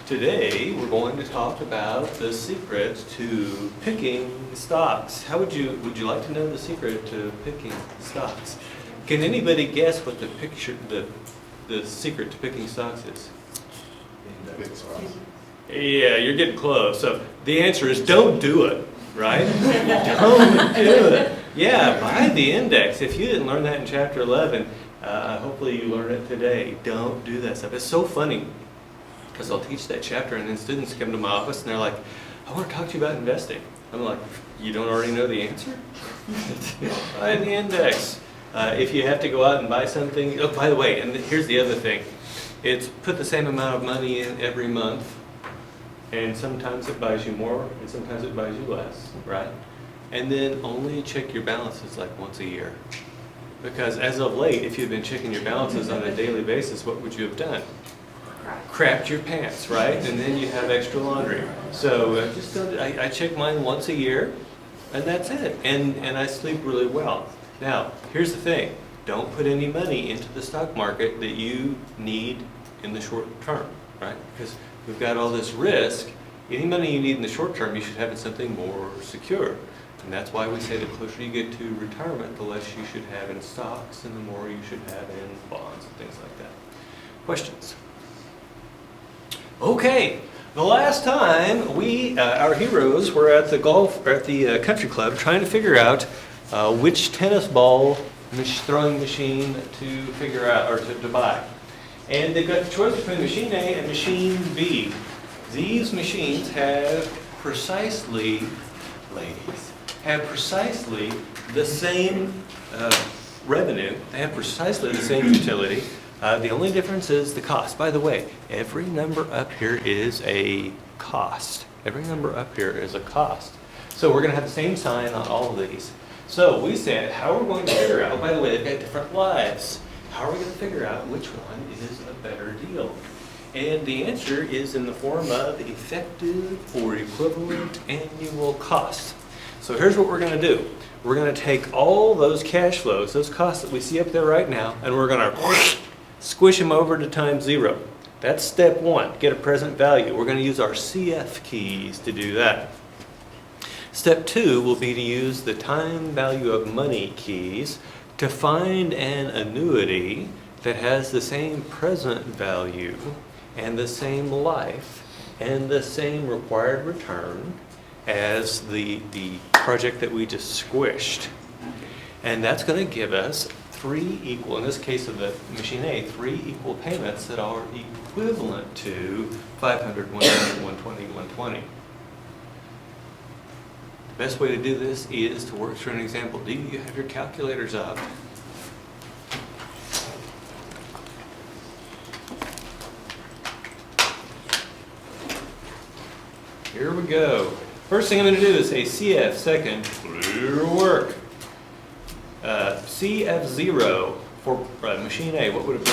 Today we're going to talk about the secret to picking stocks. How would you like to know the secret to picking stocks? Can anybody guess what the secret to picking stocks is? Yeah, you're getting close. So the answer is don't do it, right? Don't do it. Yeah, buy the index. If you didn't learn that in chapter 11, hopefully you learn it today. Don't do that stuff. It's so funny because I'll teach that chapter and then students come to my office and they're like, I want to talk to you about investing. I'm like, you don't already know the answer? Buy the index. If you have to go out and buy something, oh, by the way, and here's the other thing. It's put the same amount of money in every month, and sometimes it buys you more, and sometimes it buys you less, right? And then only check your balances like once a year. Because as of late, if you've been checking your balances on a daily basis, what would you have done? Crapped your pants, right? And then you have extra laundry. So just don't, I check mine once a year, and that's it. And I sleep really well. Now, here's the thing. Don't put any money into the stock market that you need in the short term, right? Because we've got all this risk. Any money you need in the short term, you should have in something more secure. And that's why we say the closer you get to retirement, the less you should have in stocks and the more you should have in bonds and things like that. Questions? Okay, the last time we, our heroes, were at the country club trying to figure out which tennis ball throwing machine to figure out or to buy. And they've got the choice between machine A and machine B. These machines have precisely, ladies, the same revenue. They have precisely the same utility. The only difference is the cost. By the way, every number up here is a cost. Every number up here is a cost. So we're going to have the same sign on all of these. So we said, how are we going to figure out, by the way, they've got different lives. How are we going to figure out which one is a better deal? And the answer is in the form of effective or equivalent annual cost. So here's what we're going to do. We're going to take all those cash flows, those costs that we see up there right now, and we're going to squish them over to times 0. That's step 1, get a present value. We're going to use our CF keys to do that. Step 2 will be to use the time value of money keys to find an annuity that has the same present value and the same life and the same required return as the project that we just squished. And that's going to give us 3 equal, in this case of the machine A, 3 equal payments that are equivalent to 500, 100, 120, 120. The best way to do this is to work through an example. Do you have your calculators up? Here we go. First thing I'm going to do is say CF, second, clear work. CF0 for machine A, what would it be?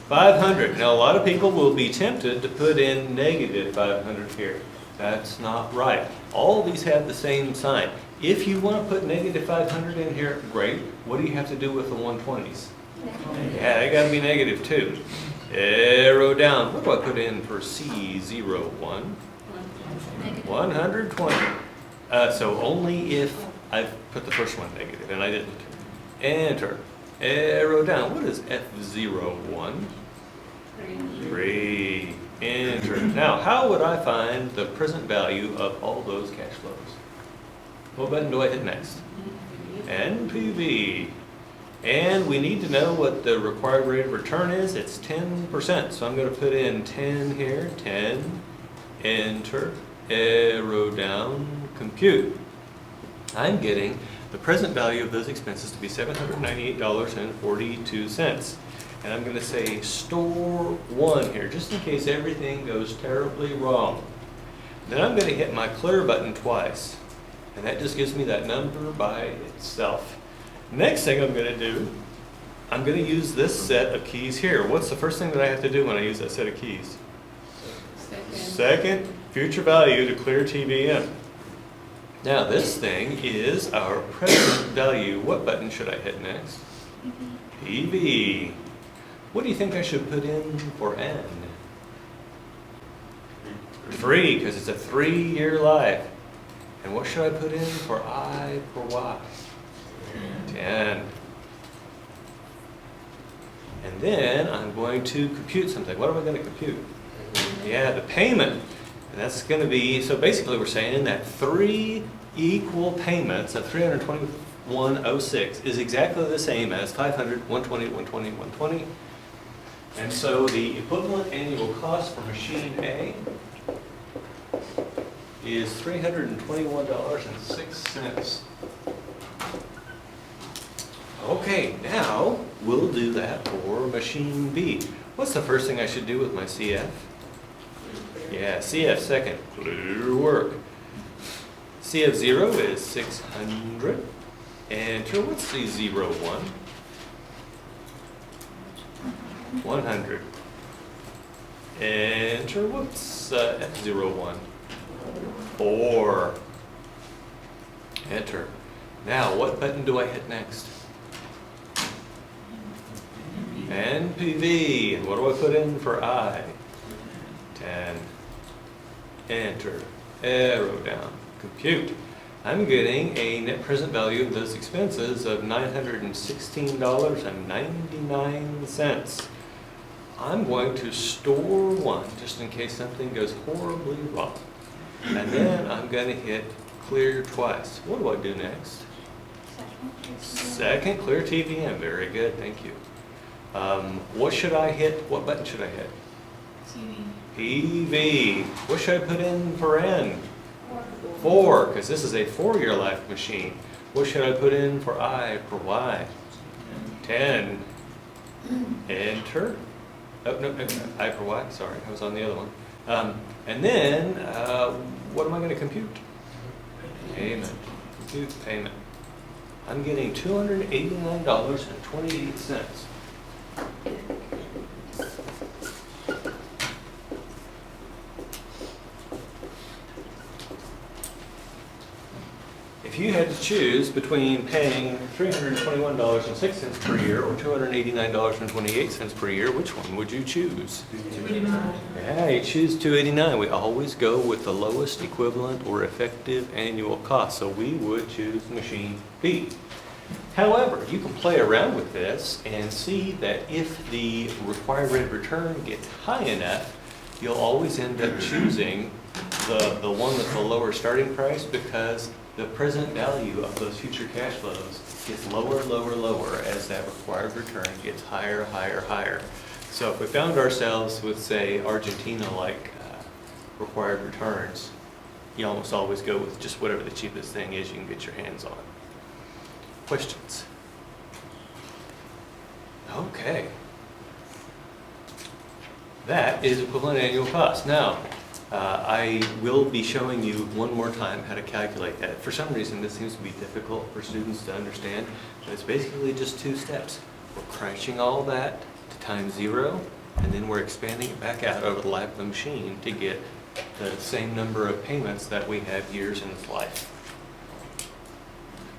500. Now a lot of people will be tempted to put in negative 500 here. That's not right. All of these have the same sign. If you want to put negative 500 in here, great. What do you have to do with the 120s? Yeah, they got to be negative too. Arrow down. What do I put in for C01? 120. So only if I've put the first one negative, and I didn't. Enter. Arrow down. What is F01? 3. Enter. Now, how would I find the present value of all those cash flows? What button do I hit next? NPV. And we need to know what the required rate of return is. It's 10%. So I'm going to put in 10 here. 10. Enter. Arrow down. Compute. I'm getting the present value of those expenses to be $798.42. And I'm going to say store 1 here, just in case everything goes terribly wrong. Then I'm going to hit my clear button twice. And that just gives me that number by itself. Next thing I'm going to do, I'm going to use this set of keys here. What's the first thing that I have to do when I use that set of keys? Second, future value to clear TBM. Now this thing is our present value. What button should I hit next? PV. What do you think I should put in for N? 3, because it's a 3-year life. And what should I put in for I per Y? 10. And then I'm going to compute something. What am I going to compute? Yeah, the payment. And that's going to be, so basically we're saying that 3 equal payments of $321.06 is exactly the same as 500, 120, 120, 120. And so the equivalent annual cost for machine A is $321.06. Okay, now we'll do that for machine B. What's the first thing I should do with my CF? Yeah, CF second, clear work. CF0 is 600. Enter, what's C01? 100. Enter, what's F01? 4. Enter. Now, what button do I hit next? NPV. And what do I put in for I? 10. Enter. Arrow down. Compute. I'm getting a net present value of those expenses of $916.99. I'm going to store 1 just in case something goes horribly wrong. And then I'm going to hit clear twice. What do I do next? Second, clear TVM. Very good, thank you. What should I hit? What button should I hit? PV. What should I put in for N? 4, because this is a 4-year life machine. What should I put in for I for Y? 10. Enter. Oh, no, I for Y, sorry, I was on the other one. And then, what am I going to compute? Payment. Compute payment. I'm getting $289.28. If you had to choose between paying $321.06 per year or $289.28 per year, which one would you choose? $289. Yeah, you choose $289. We always go with the lowest equivalent or effective annual cost, so we would choose machine B. However, you can play around with this and see that if the required rate of return gets high enough, you'll always end up choosing the one with the lower starting price, because the present value of those future cash flows gets lower, lower, lower as that required return gets higher, higher, higher. So if we found ourselves with, say, Argentina-like required returns, you almost always go with just whatever the cheapest thing is you can get your hands on. Questions? Okay. That is equivalent annual cost. Now, I will be showing you one more time how to calculate that. For some reason, this seems to be difficult for students to understand, but it's basically just 2 steps. We're crunching all that to times 0, and then we're expanding it back out over the life of the machine to get the same number of payments that we have years in its life.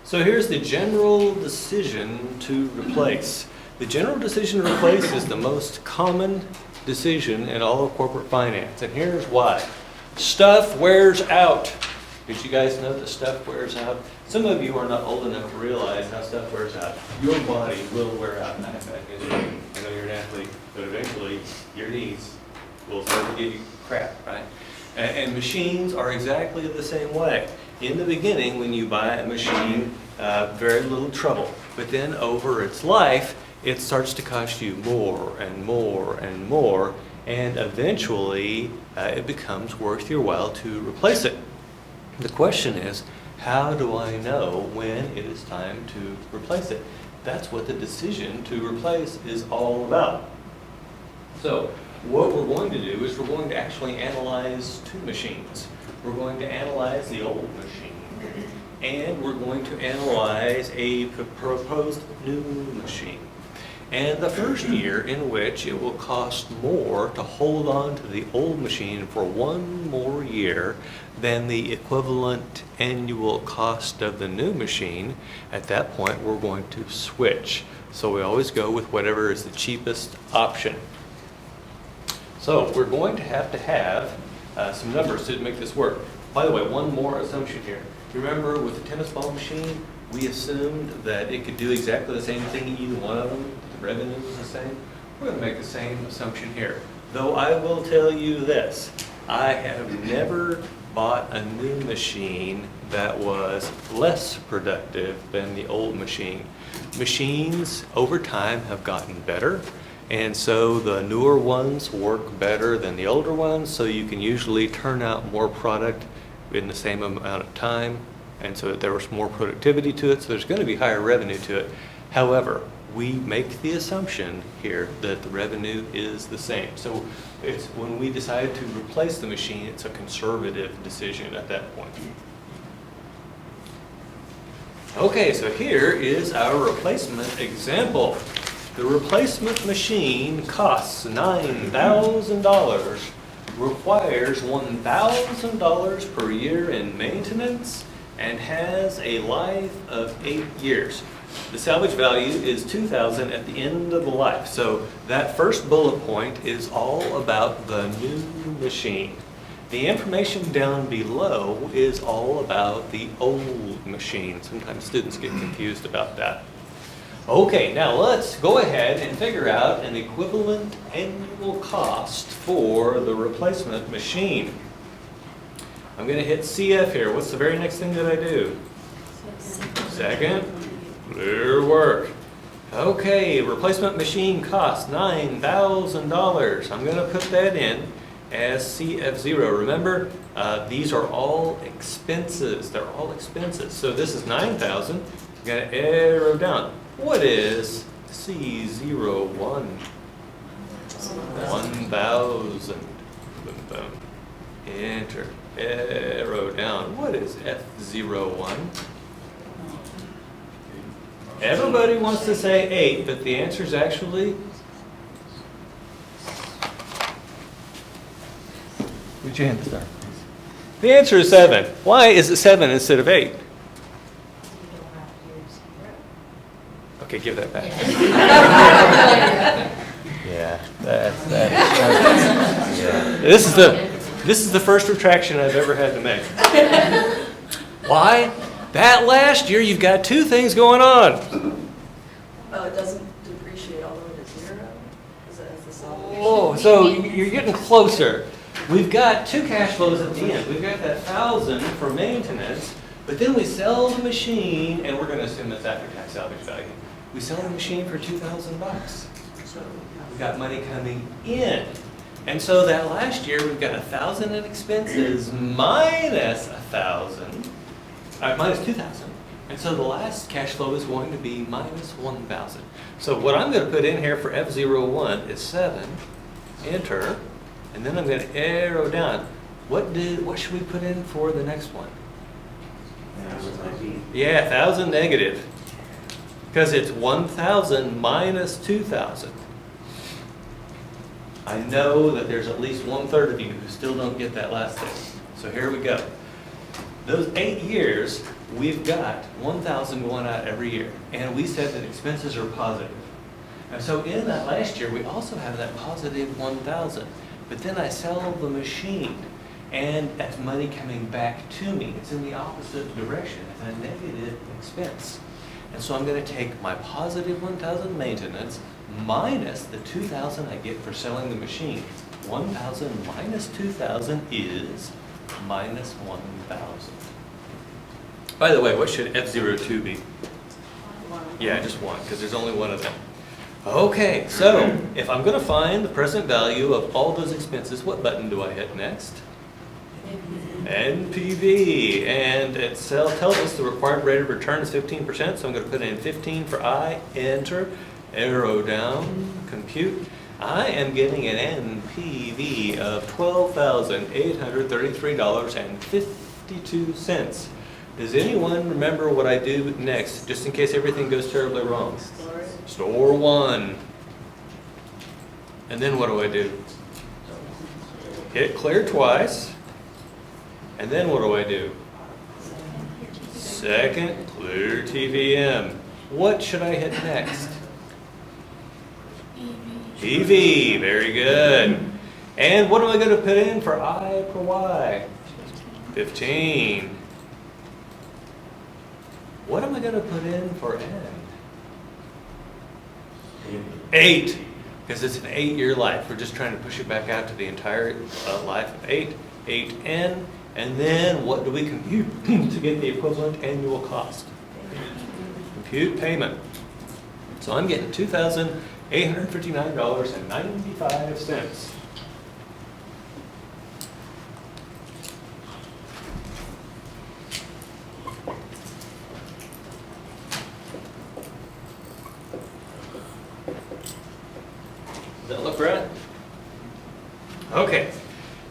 So here's the general decision to replace. The general decision to replace is the most common decision in all of corporate finance, and here's why. Stuff wears out. Did you guys know that stuff wears out? Some of you are not old enough to realize how stuff wears out. Your body will wear out. I know you're an athlete, but eventually your knees will start to give you crap, right? And machines are exactly the same way. In the beginning, when you buy a machine, very little trouble, but then over its life, it starts to cost you more and more and more, and eventually it becomes worth your while to replace it. The question is, how do I know when it is time to replace it? That's what the decision to replace is all about. So what we're going to do is we're going to actually analyze 2 machines. We're going to analyze the old machine, and we're going to analyze a proposed new machine. And the first year in which it will cost more to hold on to the old machine for 1 more year than the equivalent annual cost of the new machine, at that point we're going to switch. So we always go with whatever is the cheapest option. So we're going to have some numbers to make this work. By the way, one more assumption here. You remember with the tennis ball machine, we assumed that it could do exactly the same thing in either one of them, the revenue was the same. We're going to make the same assumption here. Though I will tell you this, I have never bought a new machine that was less productive than the old machine. Machines over time have gotten better, and so the newer ones work better than the older ones, so you can usually turn out more product in the same amount of time, and so there was more productivity to it, so there's going to be higher revenue to it. However, we make the assumption here that the revenue is the same. So it's when we decide to replace the machine, it's a conservative decision at that point. Okay, so here is our replacement example. The replacement machine costs $9,000, requires $1,000 per year in maintenance, and has a life of 8 years. The salvage value is $2,000 at the end of the life. So that first bullet point is all about the new machine. The information down below is all about the old machine. Sometimes students get confused about that. Okay, now let's go ahead and figure out an equivalent annual cost for the replacement machine. I'm going to hit CF here. What's the very next thing that I do? Second. Clear work. Okay, replacement machine costs $9,000. I'm going to put that in as CF0. Remember, these are all expenses. They're all expenses. So this is $9,000. I'm going to arrow down. What is C01? 1,000. Boom, boom. Enter. Arrow down. What is F01? Everybody wants to say 8, but the answer is actually... Would you hand this down? The answer is 7. Why is it 7 instead of 8? Okay, give that back. Yeah, that's yeah. This is the first retraction I've ever had to make. Why? That last year, you've got two things going on. Oh, it doesn't depreciate all the way to 0? Is that as the salvage? Oh, so you're getting closer. We've got two cash flows at the end. We've got that 1,000 for maintenance, but then we sell the machine, and we're going to assume it's after-tax salvage value. We sell the machine for $2,000. We've got money coming in. And so that last year, we've got 1,000 in expenses minus 1,000. Minus 2,000. And so the last cash flow is going to be minus 1,000. So what I'm going to put in here for F01 is 7, enter, and then I'm going to arrow down. What should we put in for the next one? Yeah, 1,000 negative. Because it's 1,000 minus 2,000. I know that there's at least 1/3 of you who still don't get that last thing. So here we go. Those 8 years, we've got 1,000 going out every year. And we said that expenses are positive. And so in that last year, we also have that positive 1,000. But then I sell the machine, and that's money coming back to me. It's in the opposite direction. It's a negative expense. And so I'm going to take my positive 1,000 maintenance minus the 2,000 I get for selling the machine. 1,000 minus 2,000 is minus 1,000. By the way, what should F02 be? 1. Yeah, just 1, because there's only one of them. Okay, so if I'm going to find the present value of all those expenses, what button do I hit next? NPV. And it tells us the required rate of return is 15%, so I'm going to put in 15 for I, enter, arrow down, compute. I am getting an NPV of $12,833.52. Does anyone remember what I do next, just in case everything goes terribly wrong? Store 1. And then what do I do? Hit clear twice. And then what do I do? Second, clear TVM. What should I hit next? EV, very good. And what am I going to put in for I per Y? 15. What am I going to put in for N? 8. Because it's an 8-year life. We're just trying to push it back out to the entire life of 8. 8N. And then what do we compute to get the equivalent annual cost? Compute payment. So I'm getting $2,859.95. Does that look right? Okay.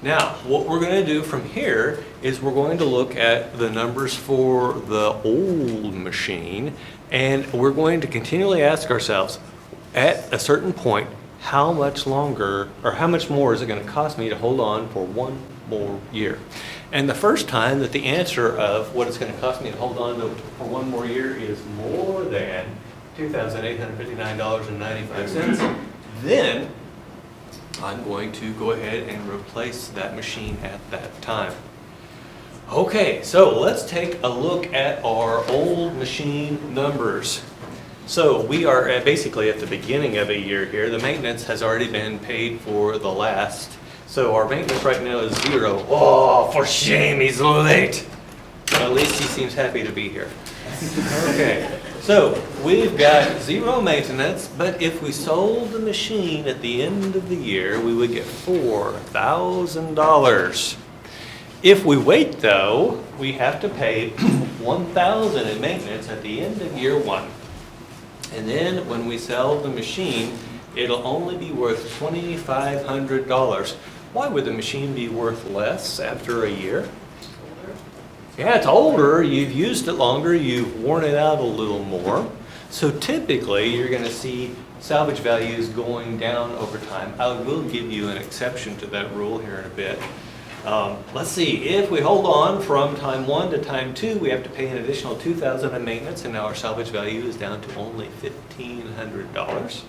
Now, what we're going to do from here is we're going to look at the numbers for the old machine, and we're going to continually ask ourselves, at a certain point, how much longer or how much more is it going to cost me to hold on for one more year? And the first time that the answer of what it's going to cost me to hold on to for one more year is more than $2,859.95, then I'm going to go ahead and replace that machine at that time. Okay, so let's take a look at our old machine numbers. So we are basically at the beginning of a year here. The maintenance has already been paid for the last. So our maintenance right now is 0. Oh, for shame, he's late. Well, at least he seems happy to be here. Okay, so we've got 0 maintenance, but if we sold the machine at the end of the year, we would get $4,000. If we wait though, we have to pay $1,000 in maintenance at the end of year 1. And then when we sell the machine, it'll only be worth $2,500. Why would the machine be worth less after a year? Yeah, it's older, you've used it longer, you've worn it out a little more. So typically, you're going to see salvage values going down over time. I will give you an exception to that rule here in a bit. Let's see, if we hold on from time 1 to time 2, we have to pay an additional $2,000 in maintenance, and now our salvage value is down to only $1,500.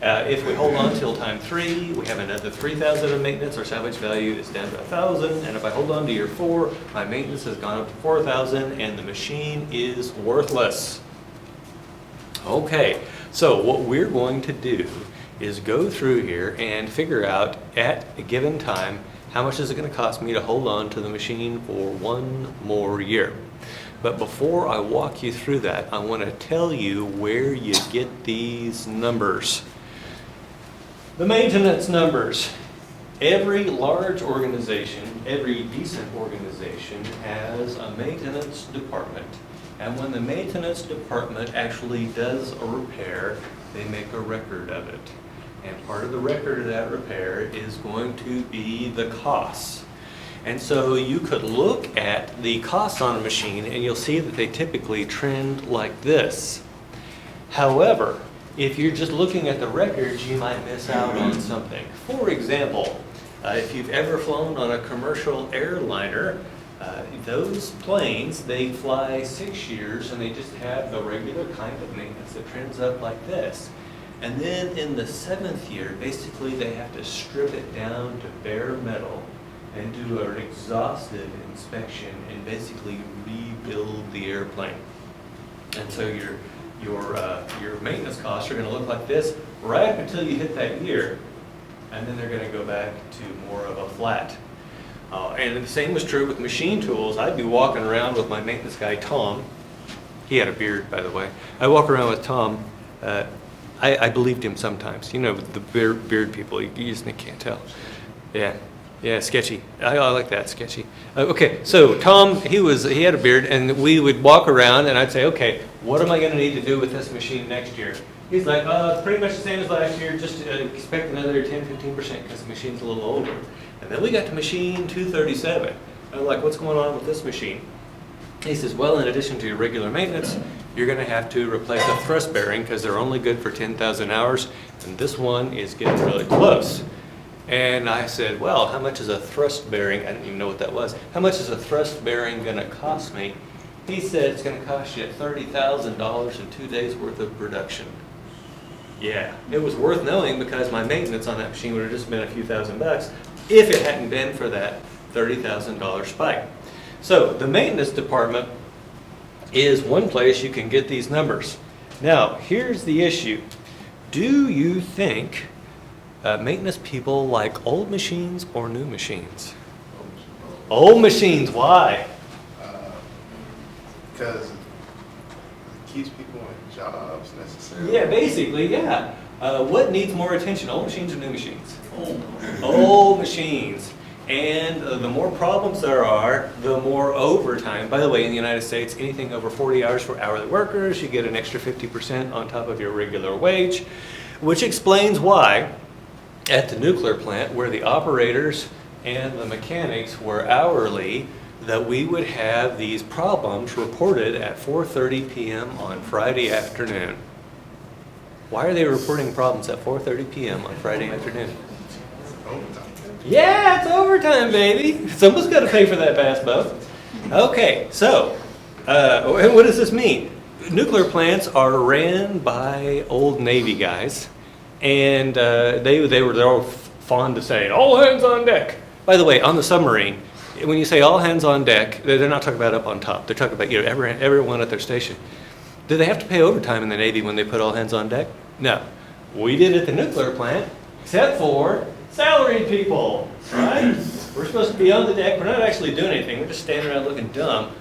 If we hold on till time 3, we have another $3,000 in maintenance. Our salvage value is down to $1,000. And if I hold on to year 4, my maintenance has gone up to $4,000, and the machine is worthless. Okay, so what we're going to do is go through here and figure out at a given time how much is it going to cost me to hold on to the machine for one more year. But before I walk you through that, I want to tell you where you get these numbers. The maintenance numbers. Every large organization, every decent organization has a maintenance department. And when the maintenance department actually does a repair, they make a record of it. And part of the record of that repair is going to be the costs. And so you could look at the costs on a machine and you'll see that they typically trend like this. However, if you're just looking at the records, you might miss out on something. For example, if you've ever flown on a commercial airliner, those planes, they fly 6 years and they just have the regular kind of maintenance that trends up like this. And then in the 7th year, basically they have to strip it down to bare metal and do an exhaustive inspection and basically rebuild the airplane. And so your maintenance costs are going to look like this right up until you hit that year, and then they're going to go back to more of a flat. And the same was true with machine tools. I'd be walking around with my maintenance guy, Tom. He had a beard, by the way. I walk around with Tom. I believed him sometimes. You know, the beard people, you just can't tell. Yeah, sketchy. I like that, sketchy. Okay, so Tom, he had a beard, and we would walk around, and I'd say, okay, what am I going to need to do with this machine next year? He's like, it's pretty much the same as last year, just expect another 10-15% because the machine's a little older. And then we got to machine 237. I'm like, what's going on with this machine? He says, well, in addition to your regular maintenance, you're going to have to replace a thrust bearing because they're only good for 10,000 hours, and this one is getting really close. And I said, well, how much is a thrust bearing? I didn't even know what that was. How much is a thrust bearing going to cost me? He said it's going to cost you $30,000 in 2 days worth of production. Yeah, it was worth knowing because my maintenance on that machine would have just been a few $1,000 if it hadn't been for that $30,000 spike. So the maintenance department is one place you can get these numbers. Now, here's the issue. Do you think maintenance people like old machines or new machines? Old machines, why? Because it keeps people in jobs necessarily. Yeah, basically, yeah. What needs more attention, old machines or new machines? Old machines. And the more problems there are, the more overtime. By the way, in the United States, anything over 40 hours for hourly workers, you get an extra 50% on top of your regular wage, which explains why at the nuclear plant, where the operators and the mechanics were hourly, that we would have these problems reported at 4:30 p.m. on Friday afternoon. Why are they reporting problems at 4:30 p.m. on Friday afternoon? Overtime. Yeah, it's overtime, baby. Someone's got to pay for that bass boat. Okay, so what does this mean? Nuclear plants are ran by old Navy guys, and they're all fond to say, all hands on deck. By the way, on the submarine, when you say all hands on deck, they're not talking about up on top. They're talking about everyone at their station. Do they have to pay overtime in the Navy when they put all hands on deck? No. We did at the nuclear plant, except for salaried people, right? We're supposed to be on the deck. We're not actually doing anything. We're just standing around looking dumb.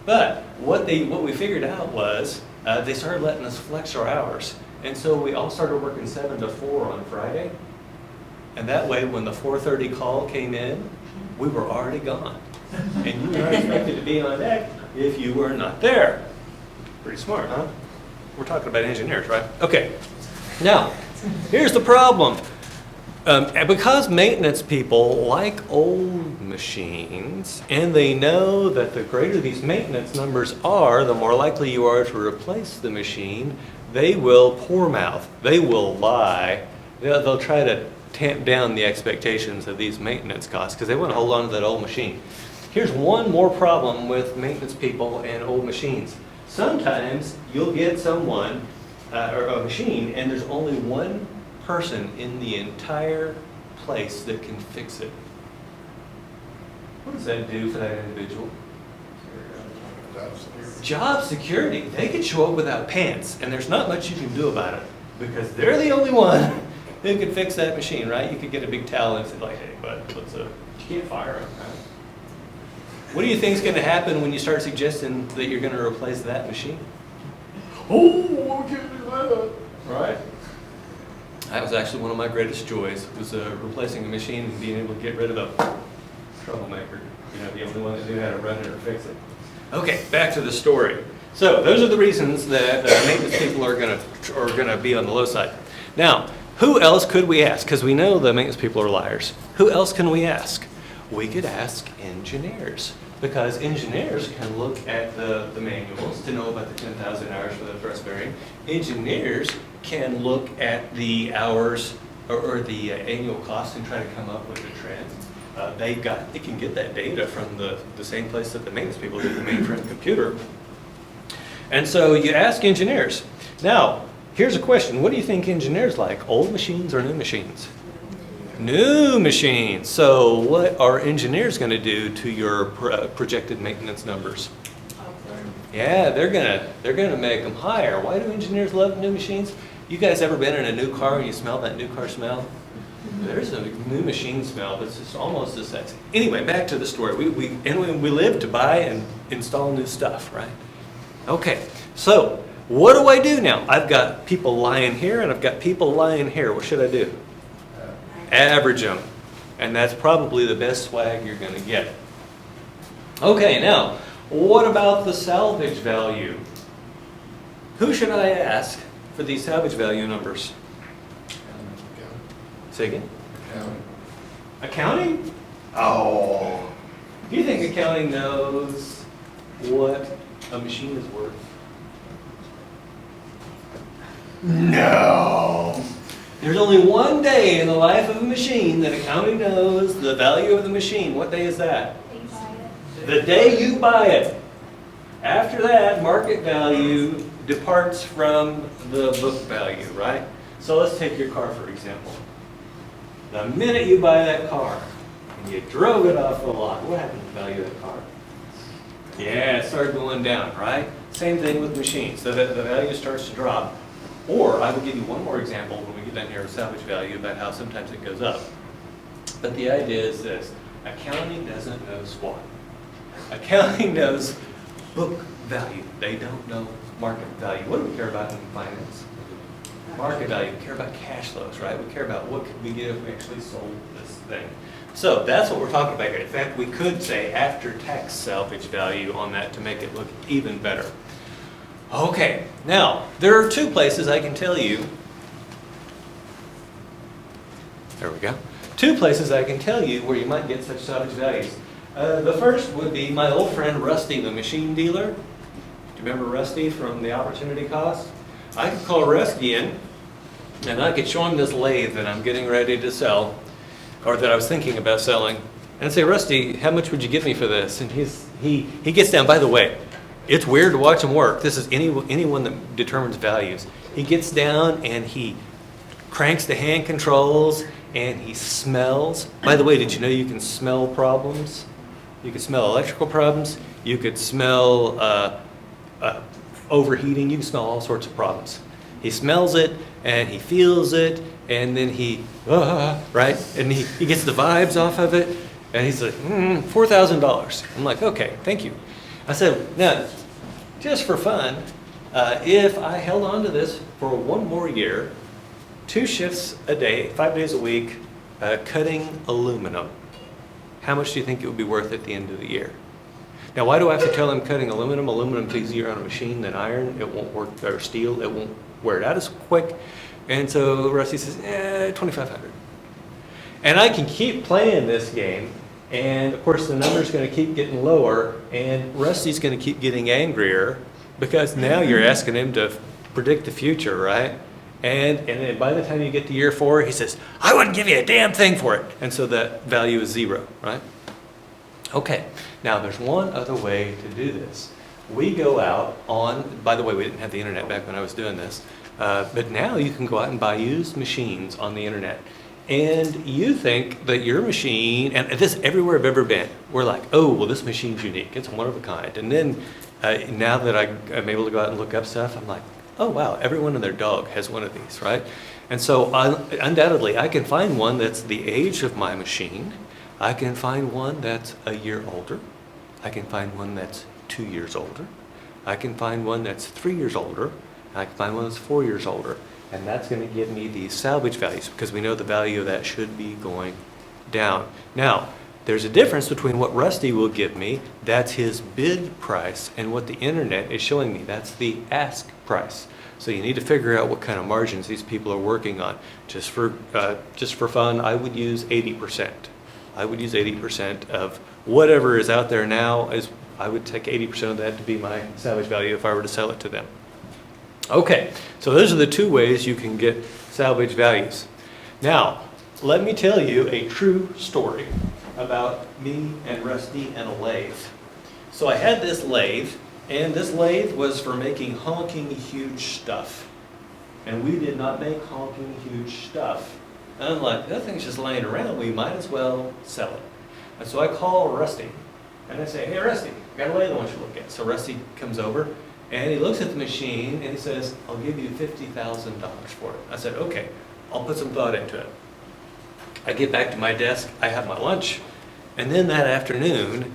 But what we figured out was they started letting us flex our hours. And so we all started working 7 to 4 on Friday. And that way, when the 4:30 call came in, we were already gone. And you were not expected to be on deck if you were not there. Pretty smart, huh? We're talking about engineers, right? Okay. Now, here's the problem. Because maintenance people like old machines, and they know that the greater these maintenance numbers are, the more likely you are to replace the machine, they will poor mouth, they will lie, they'll try to tamp down the expectations of these maintenance costs because they want to hold on to that old machine. Here's one more problem with maintenance people and old machines. Sometimes you'll get someone or a machine and there's only one person in the entire place that can fix it. What does that do for that individual? Job security. Job security. They could show up without pants and there's not much you can do about it because they're the only one who can fix that machine, right? You could get a big towel and say like, hey, bud, you can't fire him, right? What do you think is going to happen when you start suggesting that you're going to replace that machine? Oh, I can't do that. Right? That was actually one of my greatest joys, was replacing a machine and being able to get rid of a troublemaker. You know, the only one that knew how to run it or fix it. Okay, back to the story. So those are the reasons that maintenance people are gonna be on the low side. Now, who else could we ask? Because we know the maintenance people are liars. Who else can we ask? We could ask engineers, because engineers can look at the manuals to know about the 10,000 hours for the thrust bearing. Engineers can look at the hours or the annual cost and try to come up with a trend. They can get that data from the same place that the maintenance people do, the mainframe computer. And so you ask engineers. Now, here's a question. What do you think engineers like, old machines or new machines? New machines. So what are engineers going to do to your projected maintenance numbers? Yeah, they're gonna make them higher. Why do engineers love new machines? You guys ever been in a new car and you smell that new car smell? There's a new machine smell that's just almost as sexy. Anyway, back to the story. We live to buy and install new stuff, right? Okay, so what do I do now? I've got people lying here and I've got people lying here. What should I do? Average them. And that's probably the best swag you're going to get. Okay, now, what about the salvage value? Who should I ask for these salvage value numbers? Say again? Accounting? Oh. Do you think accounting knows what a machine is worth? No. There's only one day in the life of a machine that accounting knows the value of the machine. What day is that? The day you buy it. After that, market value departs from the book value, right? So let's take your car for example. The minute you buy that car and you drove it off the lot, what happened to the value of that car? Yeah, it started going down, right? Same thing with machines. The value starts to drop. Or I will give you one more example when we get down here with salvage value about how sometimes it goes up. But the idea is this: accounting doesn't know SWOT. Accounting knows book value. They don't know market value. What do we care about in finance? Market value. We care about cash flows, right? We care about what could we get if we actually sold this thing. So that's what we're talking about here. In fact, we could say after-tax salvage value on that to make it look even better. Okay, now, there are two places I can tell you. There we go. Two places I can tell you where you might get such salvage values. The first would be my old friend Rusty, the machine dealer. Do you remember Rusty from the opportunity cost? I could call Rusty in, and I could show him this lathe that I'm getting ready to sell, or that I was thinking about selling, and say, Rusty, how much would you give me for this? And he gets down. By the way, it's weird to watch him work. This is anyone that determines values. He gets down and he cranks the hand controls and he smells. By the way, did you know you can smell problems? You can smell electrical problems. You could smell overheating. You can smell all sorts of problems. He smells it and he feels it, and then he, right? And he gets the vibes off of it, and he's like, $4,000. I'm like, okay, thank you. I said, now, just for fun, if I held on to this for one more year, 2 shifts a day, 5 days a week, cutting aluminum, how much do you think it would be worth at the end of the year? Now, why do I have to tell him cutting aluminum? Aluminum's easier on a machine than iron. It won't work, or steel, it won't wear it out as quick. And so Rusty says, $2,500. And I can keep playing this game, and of course the number's going to keep getting lower, and Rusty's going to keep getting angrier, because now you're asking him to predict the future, right? And then by the time you get to year 4, he says, I wouldn't give you a damn thing for it. And so that value is 0, right? Okay, now there's one other way to do this. We go out on, by the way, we didn't have the internet back when I was doing this, but now you can go out and buy used machines on the internet. And you think that your machine, and this everywhere I've ever been, we're like, oh, well, this machine's unique. It's one of a kind. And then now that I'm able to go out and look up stuff, I'm like, oh, wow, everyone and their dog has one of these, right? And so undoubtedly, I can find one that's the age of my machine. I can find one that's a year older. I can find one that's 2 years older. I can find one that's 3 years older. I can find one that's 4 years older. And that's going to give me these salvage values, because we know the value of that should be going down. Now, there's a difference between what Rusty will give me, that's his bid price, and what the internet is showing me, that's the ask price. So you need to figure out what kind of margins these people are working on. Just for fun, I would use 80%. I would use 80% of whatever is out there now. I would take 80% of that to be my salvage value if I were to sell it to them. Okay, so those are the 2 ways you can get salvage values. Now, let me tell you a true story about me and Rusty and a lathe. So I had this lathe, and this lathe was for making honking huge stuff. And we did not make honking huge stuff. And I'm like, that thing's just laying around, we might as well sell it. And so I call Rusty, and I say, hey Rusty, got a lathe I want you to look at. So Rusty comes over, and he looks at the machine, and he says, I'll give you $50,000 for it. I said, okay, I'll put some thought into it. I get back to my desk, I have my lunch, and then that afternoon,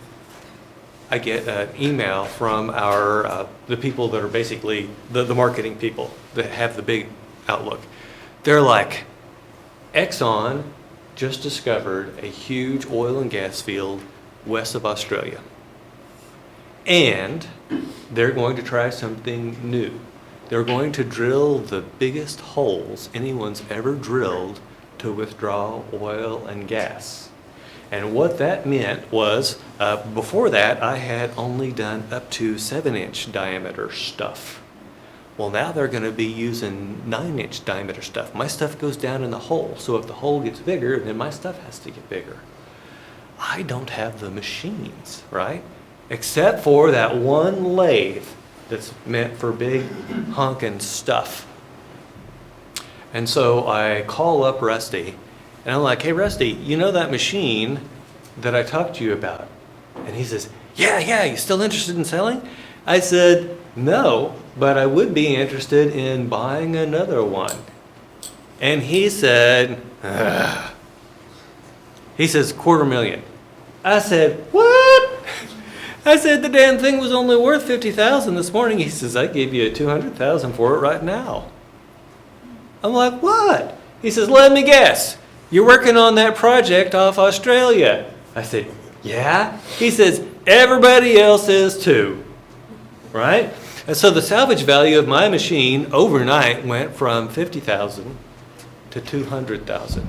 I get an email from the people that are basically the marketing people that have the big outlook. They're like, Exxon just discovered a huge oil and gas field west of Australia. And they're going to try something new. They're going to drill the biggest holes anyone's ever drilled to withdraw oil and gas. And what that meant was, before that, I had only done up to 7-inch diameter stuff. Well, now they're going to be using 9-inch diameter stuff. My stuff goes down in the hole, so if the hole gets bigger, then my stuff has to get bigger. I don't have the machines, right? Except for that one lathe that's meant for big honking stuff. And so I call up Rusty, and I'm like, hey, Rusty, you know that machine that I talked to you about? And he says, yeah, you still interested in selling? I said, no, but I would be interested in buying another one. And he said, ugh. He says, $250,000. I said, what? I said, the damn thing was only worth $50,000 this morning. He says, I gave you $200,000 for it right now. I'm like, what? He says, let me guess. You're working on that project off Australia. I said, yeah. He says, everybody else is too. Right? And so the salvage value of my machine overnight went from $50,000 to $200,000.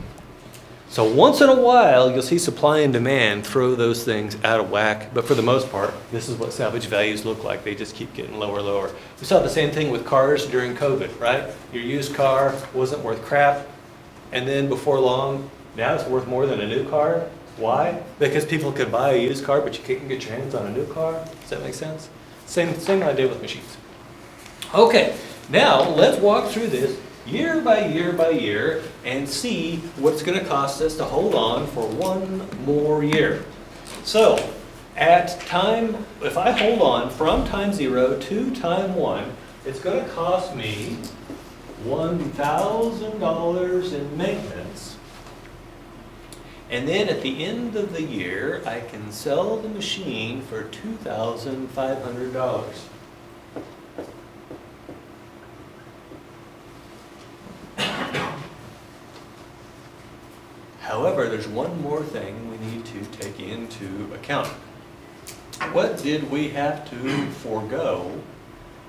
So once in a while, you'll see supply and demand throw those things out of whack. But for the most part, this is what salvage values look like. They just keep getting lower and lower. We saw the same thing with cars during COVID, right? Your used car wasn't worth crap. And then before long, now it's worth more than a new car. Why? Because people could buy a used car, but you can't get your hands on a new car. Does that make sense? Same idea with machines. Okay, now let's walk through this year by year by year and see what it's going to cost us to hold on for one more year. So at time, if I hold on from time 0 to time 1, it's going to cost me $1,000 in maintenance. And then at the end of the year, I can sell the machine for $2,500. However, there's one more thing we need to take into account. What did we have to forego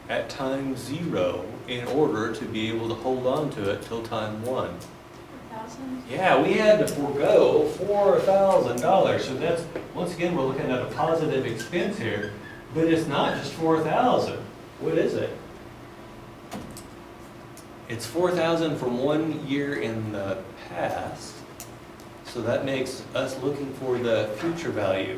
at time 0 in order to be able to hold on to it till time 1? Yeah, we had to forego $4,000. So that's, once again, we're looking at a positive expense here, but it's not just $4,000. What is it? It's $4,000 from 1 year in the past. So that makes us looking for the future value.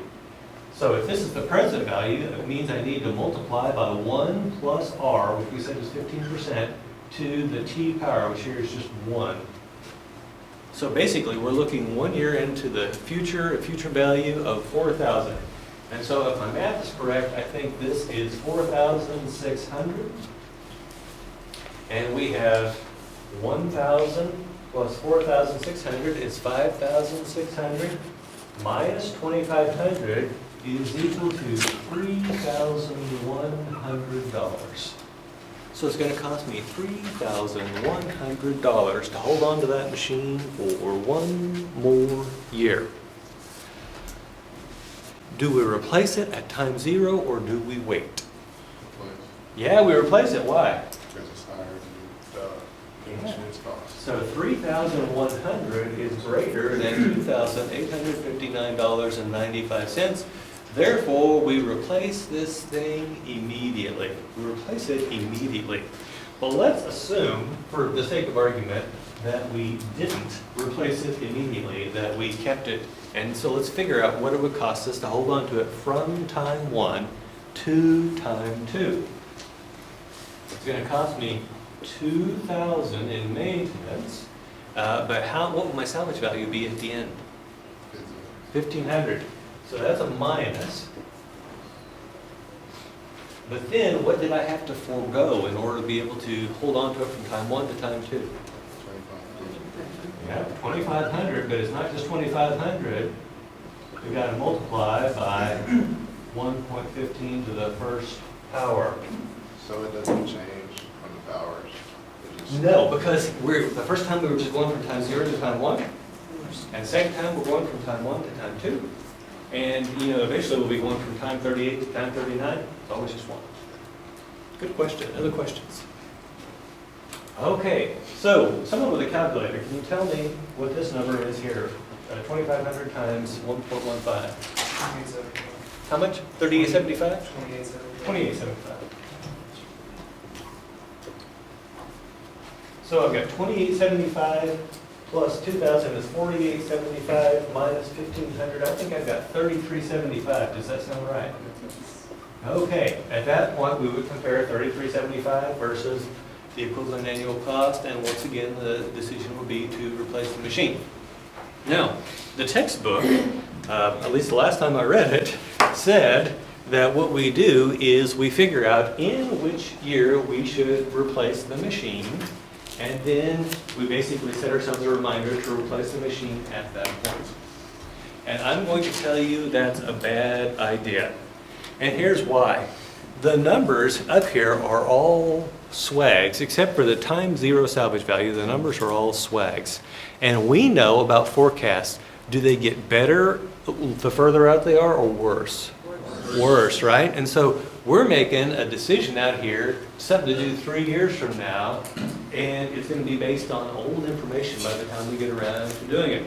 So if this is the present value, it means I need to multiply by 1 plus r, which we said is 15%, to the t power, which here is just 1. So basically, we're looking 1 year into the future, a future value of 4,000. And so if my math is correct, I think this is 4,600. And we have 1,000 plus 4,600 is 5,600 minus 2,500 is equal to $3,100. So it's going to cost me $3,100 to hold on to that machine for one more year. Do we replace it at time 0 or do we wait? Yeah, we replace it. Why? Because it's higher than the insurance cost. So $3,100 is greater than $2,859.95. Therefore, we replace this thing immediately. We replace it immediately. Well, let's assume, for the sake of argument, that we didn't replace it immediately, that we kept it. And so let's figure out what it would cost us to hold on to it from time 1 to time 2. It's going to cost me $2,000 in maintenance, but what will my salvage value be at the end? $1,500. So that's a minus. But then what did I have to forego in order to be able to hold on to it from time 1 to time 2? Yeah, 2,500, but it's not just 2,500. We've got to multiply by 1.15 to the first power. So it doesn't change on the powers. It just- No, because the first time we were just going from time 0 to time 1. And the second time we're going from time 1 to time 2. And, eventually we'll be going from time 38 to time 39. It's always just 1. Good question. Other questions? Okay, so someone with a calculator, can you tell me what this number is here? 2,500 times 1.15. How much? 3875? 2875. So I've got 2875 plus 2,000 is 4875 minus 1,500. I think I've got 3375. Does that sound right? Okay. At that point, we would compare 3375 versus the equivalent annual cost, and once again, the decision will be to replace the machine. Now, the textbook, at least the last time I read it, said that what we do is we figure out in which year we should replace the machine, and then we basically set ourselves a reminder to replace the machine at that point. And I'm going to tell you that's a bad idea. And here's why. The numbers up here are all swags, except for the time zero salvage value. The numbers are all swags. And we know about forecasts. Do they get better the further out they are, or worse? Worse, right? And so we're making a decision out here, something to do 3 years from now, and it's going to be based on old information by the time we get around to doing it.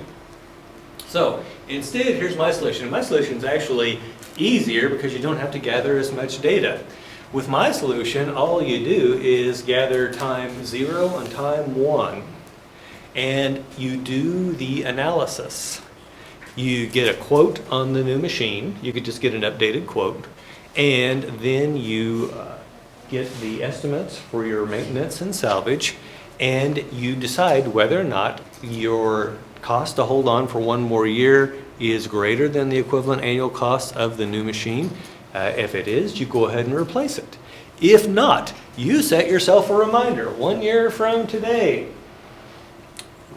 So instead, here's my solution. My solution is actually easier because you don't have to gather as much data. With my solution, all you do is gather time 0 and time 1, and you do the analysis. You get a quote on the new machine. You could just get an updated quote, and then you get the estimates for your maintenance and salvage, and you decide whether or not your cost to hold on for 1 more year is greater than the equivalent annual cost of the new machine. If it is, you go ahead and replace it. If not, you set yourself a reminder. 1 year from today,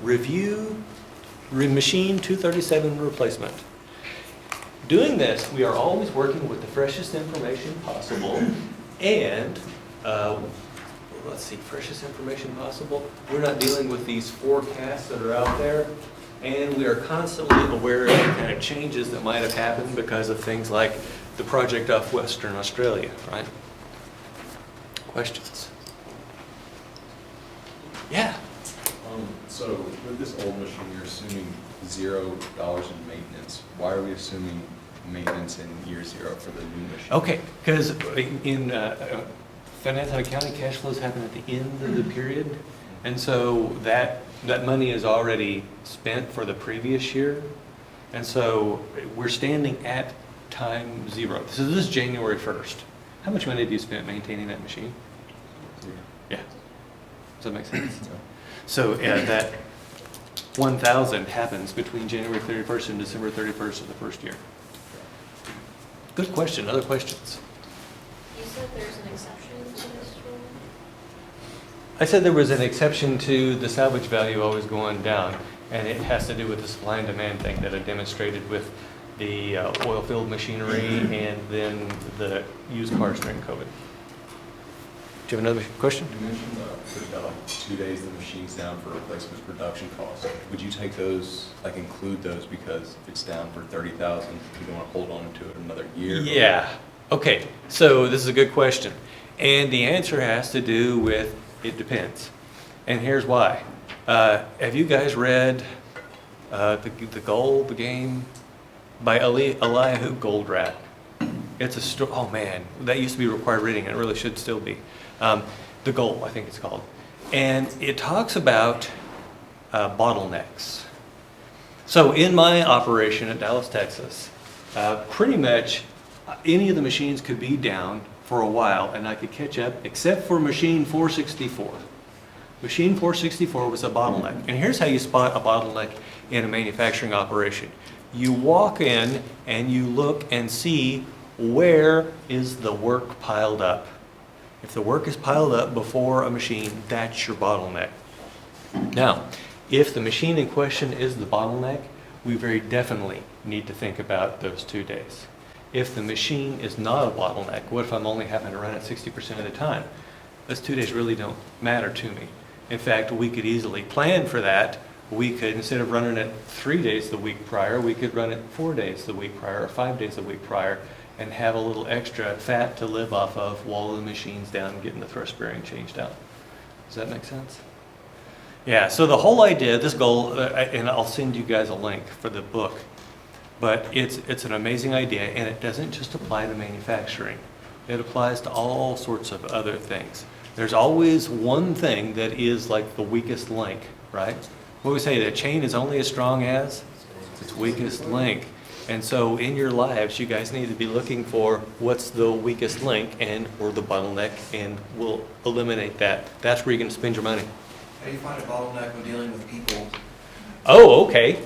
review machine 237 replacement. Doing this, we are always working with the freshest information possible, and let's see, freshest information possible. We're not dealing with these forecasts that are out there, and we are constantly aware of the kind of changes that might have happened because of things like the project off Western Australia, right? Questions? Yeah. So with this old machine, you're assuming $0 in maintenance. Why are we assuming maintenance in year 0 for the new machine? Okay, because in finance and accounting, cash flows happen at the end of the period, and so that money is already spent for the previous year, and so we're standing at time 0. So this is January 1st. How much money have you spent maintaining that machine? 0. Yeah. Does that make sense? So that 1,000 happens between January 31st and December 31st of the first year. Good question. Other questions? You said there's an exception to this rule? I said there was an exception to the salvage value always going down, and it has to do with the supply and demand thing that I demonstrated with the oil-filled machinery and then the used cars during COVID. Do you have another question? You mentioned we've got like 2 days the machine's down for replacement production costs. Would you take those, like include those because it's down for 30,000? You don't want to hold on to it another year? Yeah. Okay. So this is a good question. And the answer has to do with it depends. And here's why. Have you guys read the Goal, the game by Eliyahu Goldratt? It's a story. Oh man, that used to be required reading. It really should still be. The Goal, I think it's called. And it talks about bottlenecks. So in my operation at Dallas, Texas, pretty much any of the machines could be down for a while and I could catch up, except for machine 464. Machine 464 was a bottleneck. And here's how you spot a bottleneck in a manufacturing operation. You walk in and you look and see where is the work piled up. If the work is piled up before a machine, that's your bottleneck. Now, if the machine in question is the bottleneck, we very definitely need to think about those 2 days. If the machine is not a bottleneck, what if I'm only having to run it 60% of the time? Those 2 days really don't matter to me. In fact, we could easily plan for that. We could, instead of running it 3 days the week prior, we could run it 4 days the week prior or 5 days the week prior and have a little extra fat to live off of while the machine's down and getting the thrust bearing changed out. Does that make sense? Yeah, so the whole idea, this goal, and I'll send you guys a link for the book, but it's an amazing idea, and it doesn't just apply to manufacturing. It applies to all sorts of other things. There's always one thing that is like the weakest link, right? What we say, the chain is only as strong as its weakest link. And so in your lives, you guys need to be looking for what's the weakest link and or the bottleneck, and we'll eliminate that. That's where you're going to spend your money. How do you find a bottleneck when dealing with people? Oh, okay.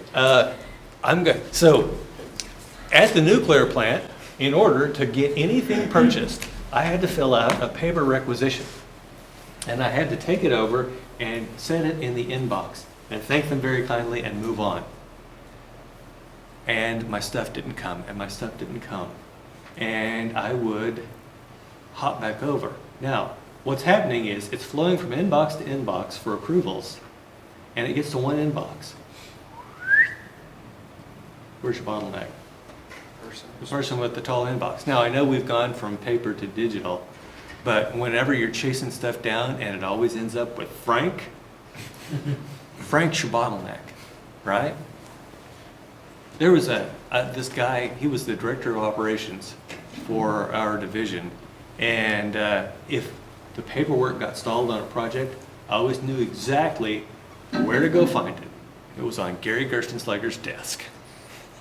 I'm good. So at the nuclear plant, in order to get anything purchased, I had to fill out a paper requisition. And I had to take it over and set it in the inbox and thank them very kindly and move on. And my stuff didn't come, and my stuff didn't come. And I would hop back over. Now, what's happening is it's flowing from inbox to inbox for approvals, and it gets to one inbox. Where's your bottleneck? The person with the tall inbox. Now, I know we've gone from paper to digital, but whenever you're chasing stuff down and it always ends up with Frank, Frank's your bottleneck, right? There was this guy, he was the director of operations for our division, and if the paperwork got stalled on a project, I always knew exactly where to go find it. It was on Gary Gerstenslager's desk.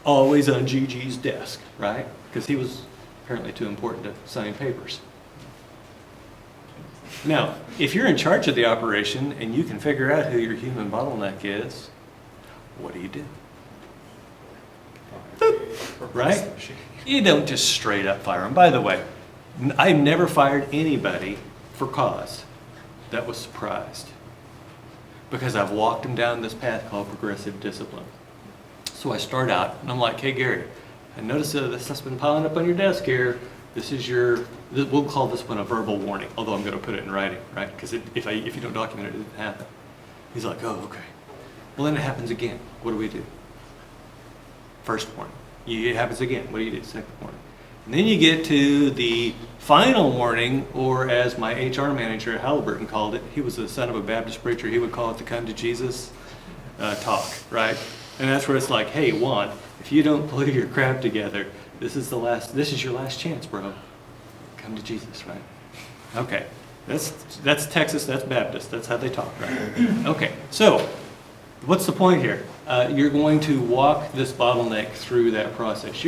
Always on GG's desk, right? Because he was apparently too important to sign papers. Now, if you're in charge of the operation and you can figure out who your human bottleneck is, what do you do? Boop, right? You don't just straight up fire them. By the way, I've never fired anybody for cause that was surprised, because I've walked them down this path called progressive discipline. So I start out and I'm like, hey Gary, I noticed this stuff's been piling up on your desk here. This is we'll call this one a verbal warning, although I'm going to put it in writing, right? Because if you don't document it, it didn't happen. He's like, oh, okay. Well, then it happens again. What do we do? First warning. It happens again. What do you do? Second warning. And then you get to the final warning, or as my HR manager at Halliburton called it, he was the son of a Baptist preacher, he would call it the come to Jesus talk, right? And that's where it's like, hey, Juan, if you don't pull your crap together, this is your last chance, bro. Come to Jesus, right? Okay. That's Texas, that's Baptist, that's how they talk, right? Okay, so what's the point here? You're going to walk this bottleneck through that process.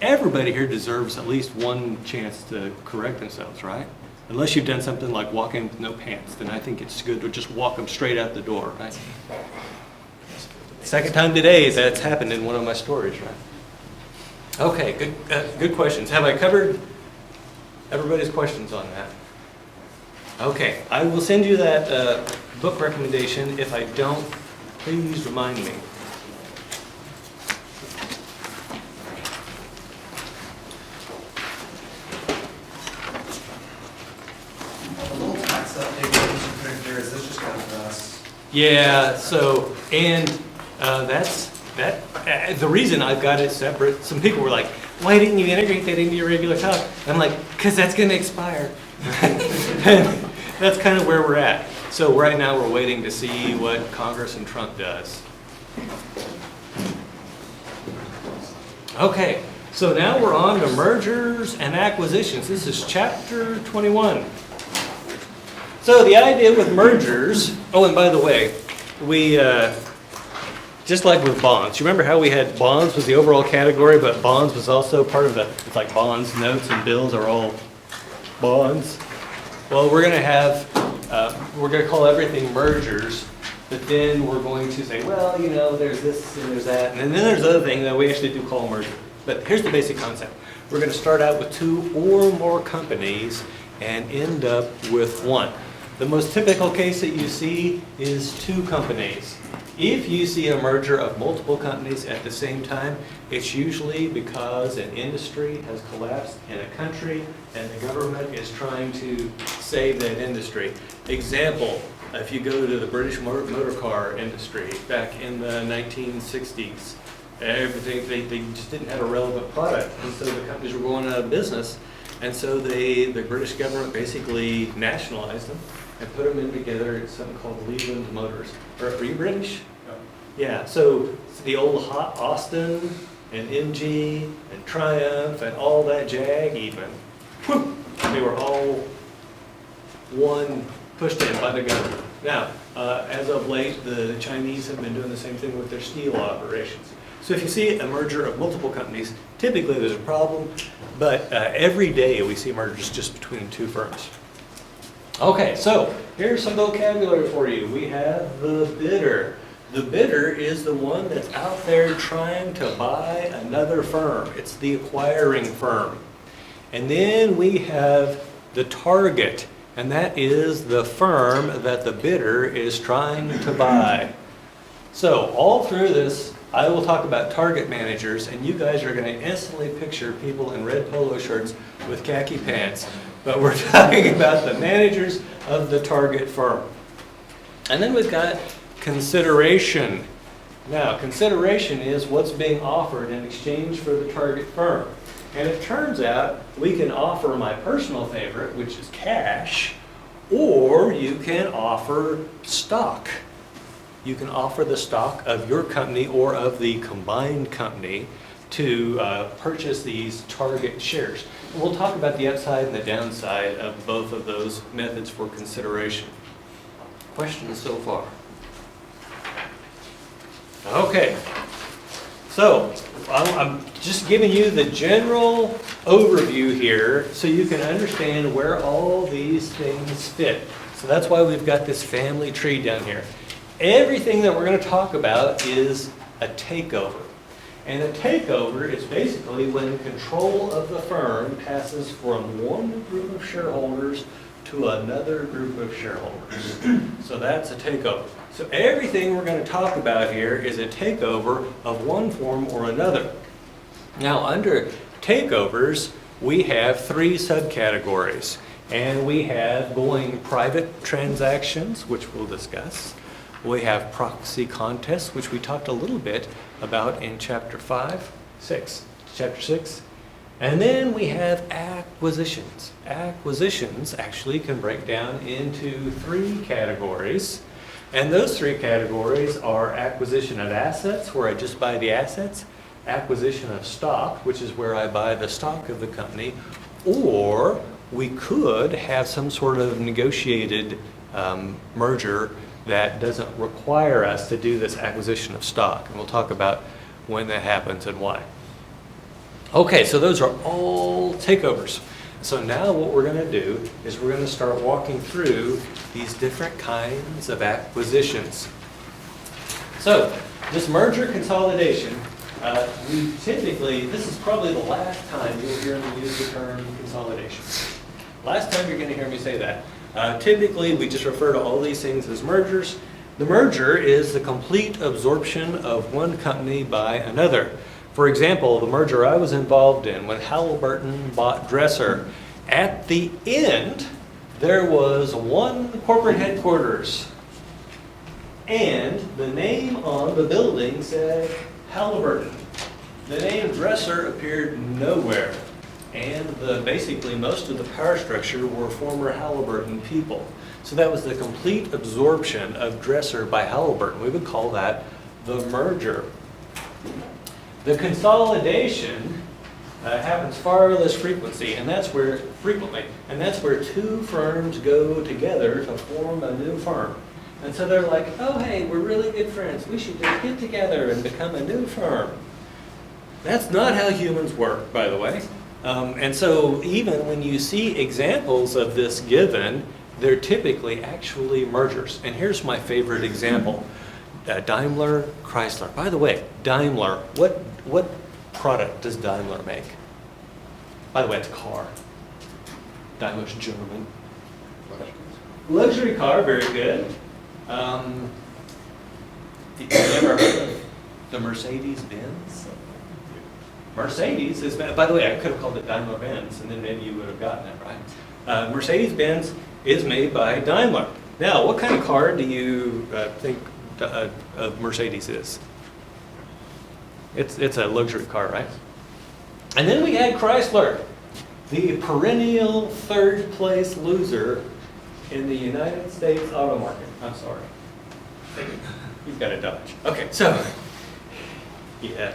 Everybody here deserves at least one chance to correct themselves, right? Unless you've done something like walk in with no pants, then I think it's good to just walk them straight out the door, right? Second time today that's happened in one of my stories, right? Okay, good questions. Have I covered everybody's questions on that? Okay, I will send you that book recommendation. If I don't, please remind me. A little tax update that you should put in here, is this just kind of us? Yeah, so, and the reason I've got it separate, some people were like, why didn't you integrate that into your regular talk? I'm like, because that's going to expire. And that's kind of where we're at. So right now we're waiting to see what Congress and Trump does. Okay, so now we're on to mergers and acquisitions. This is chapter 21. So the idea with mergers, oh, and by the way, we, just like with bonds, you remember how we had bonds was the overall category, but bonds was also part of it's like bonds, notes, and bills are all bonds. Well, we're going to call everything mergers, but then we're going to say, well, there's this and there's that, and then there's other thing that we actually do call merger. But here's the basic concept. We're going to start out with 2 or more companies and end up with one. The most typical case that you see is 2 companies. If you see a merger of multiple companies at the same time, it's usually because an industry has collapsed in a country and the government is trying to save that industry. Example, if you go to the British motor car industry back in the 1960s, everything, they just didn't have a relevant product, and so the companies were going out of business, and so the British government basically nationalized them and put them in together in something called Leland Motors. Are you British? No. Yeah, so the old hot Austin and MG and Triumph and all that Jag even, whew, they were all one pushed in by the government. Now, as of late, the Chinese have been doing the same thing with their steel operations. So if you see a merger of multiple companies, typically there's a problem, but every day we see mergers just between two firms. Okay, so here's some vocabulary for you. We have the bidder. The bidder is the one that's out there trying to buy another firm. It's the acquiring firm. And then we have the target, and that is the firm that the bidder is trying to buy. So all through this, I will talk about target managers, and you guys are going to instantly picture people in red polo shirts with khaki pants. But we're talking about the managers of the target firm. And then we've got consideration. Now, consideration is what's being offered in exchange for the target firm. And it turns out we can offer my personal favorite, which is cash, or you can offer stock. You can offer the stock of your company or of the combined company to purchase these target shares. And we'll talk about the upside and the downside of both of those methods for consideration. Questions so far? Okay, so I'm just giving you the general overview here so you can understand where all these things fit. So that's why we've got this family tree down here. Everything that we're going to talk about is a takeover. And a takeover is basically when control of the firm passes from one group of shareholders to another group of shareholders. So that's a takeover. So everything we're going to talk about here is a takeover of one form or another. Now, under takeovers, we have three subcategories. And we have going private transactions, which we'll discuss. We have proxy contests, which we talked a little bit about in chapter 6. And then we have acquisitions. Acquisitions actually can break down into three categories. And those three categories are acquisition of assets, where I just buy the assets, acquisition of stock, which is where I buy the stock of the company, or we could have some sort of negotiated merger that doesn't require us to do this acquisition of stock. And we'll talk about when that happens and why. Okay, so those are all takeovers. So now what we're going to do is we're going to start walking through these different kinds of acquisitions. So this merger consolidation, we typically, this is probably the last time you'll hear me use the term consolidation. Last time you're going to hear me say that. Typically, we just refer to all these things as mergers. The merger is the complete absorption of one company by another. For example, the merger I was involved in when Halliburton bought Dresser, at the end, there was one corporate headquarters. And the name on the building said Halliburton. The name Dresser appeared nowhere. And basically most of the power structure were former Halliburton people. So that was the complete absorption of Dresser by Halliburton. We would call that the merger. The consolidation happens far less frequently, and that's where two firms go together to form a new firm. And so they're like, oh hey, we're really good friends. We should just get together and become a new firm. That's not how humans work, by the way. And so even when you see examples of this given, they're typically actually mergers. And here's my favorite example. Daimler, Chrysler. By the way, Daimler, what product does Daimler make? By the way, it's a car. Daimler's German. Luxury car, very good. You ever heard of the Mercedes-Benz? Mercedes is, by the way, I could have called it Daimler-Benz, and then maybe you would have gotten it right. Mercedes-Benz is made by Daimler. Now, what kind of car do you think of Mercedes is? It's a luxury car, right? And then we had Chrysler, the perennial third place loser in the United States auto market. I'm sorry. You've got a Dodge. Okay, so, yeah.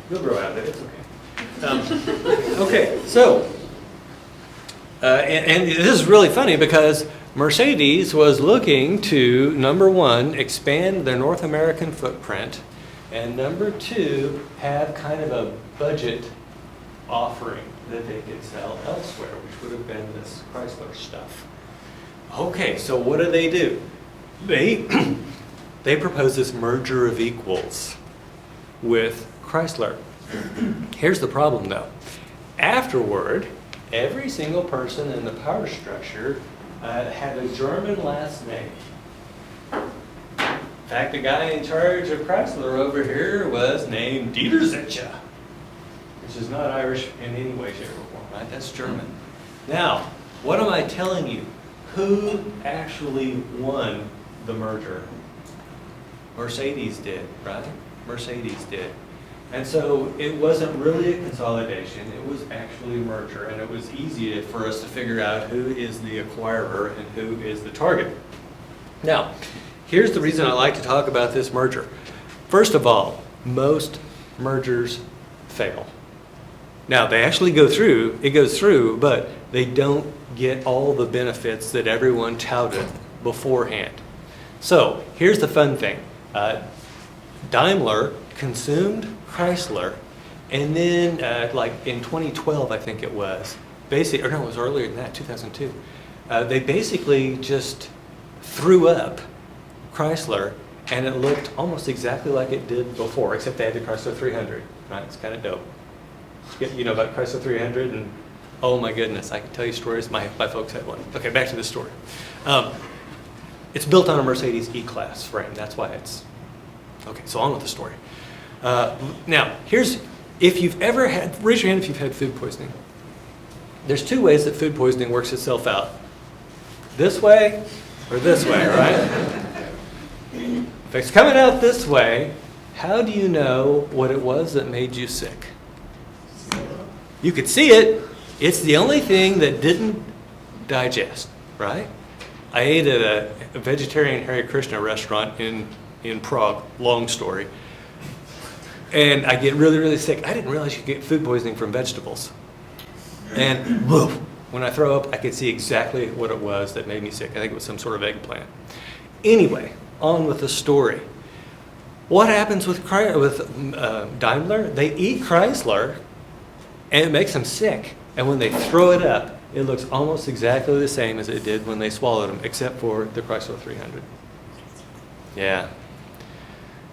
You'll grow out of it, it's okay. Okay, so, and this is really funny because Mercedes was looking to, number one, expand their North American footprint, And number two, have kind of a budget offering that they could sell elsewhere, which would have been this Chrysler stuff. Okay, so what do? They propose this merger of equals with Chrysler. Here's the problem though. Afterward, every single person in the power structure had a German last name. In fact, the guy in charge of Chrysler over here was named Dieter Zetsche, which is not Irish in any way, shape, or form, right? That's German. Now, what am I telling you? Who actually won the merger? Mercedes did, right? Mercedes did. And so it wasn't really a consolidation, it was actually a merger, and it was easy for us to figure out who is the acquirer and who is the target. Now, here's the reason I like to talk about this merger. First of all, most mergers fail. Now, they actually go through, it goes through, but they don't get all the benefits that everyone touted beforehand. So, here's the fun thing. Daimler consumed Chrysler, and then like in 2012, I think it was, basically, or no, it was earlier than that, 2002. They basically just threw up Chrysler, and it looked almost exactly like it did before, except they had the Chrysler 300, right? It's kind of dope. You know about Chrysler 300, and oh my goodness, I can tell you stories. My folks had one. Okay, back to the story. It's built on a Mercedes E-Class frame. That's why it's, okay, so on with the story. Now, here's, if you've ever had, raise your hand if you've had food poisoning. There's two ways that food poisoning works itself out. This way or this way, right? If it's coming out this way, how do you know what it was that made you sick? You could see it. It's the only thing that didn't digest, right? I ate at a vegetarian Hare Krishna restaurant in Prague, long story. And I get really, really sick. I didn't realize you could get food poisoning from vegetables. And woof, when I throw up, I could see exactly what it was that made me sick. I think it was some sort of eggplant. Anyway, on with the story. What happens with Daimler? They eat Chrysler, and it makes them sick. And when they throw it up, it looks almost exactly the same as it did when they swallowed them, except for the Chrysler 300. Yeah.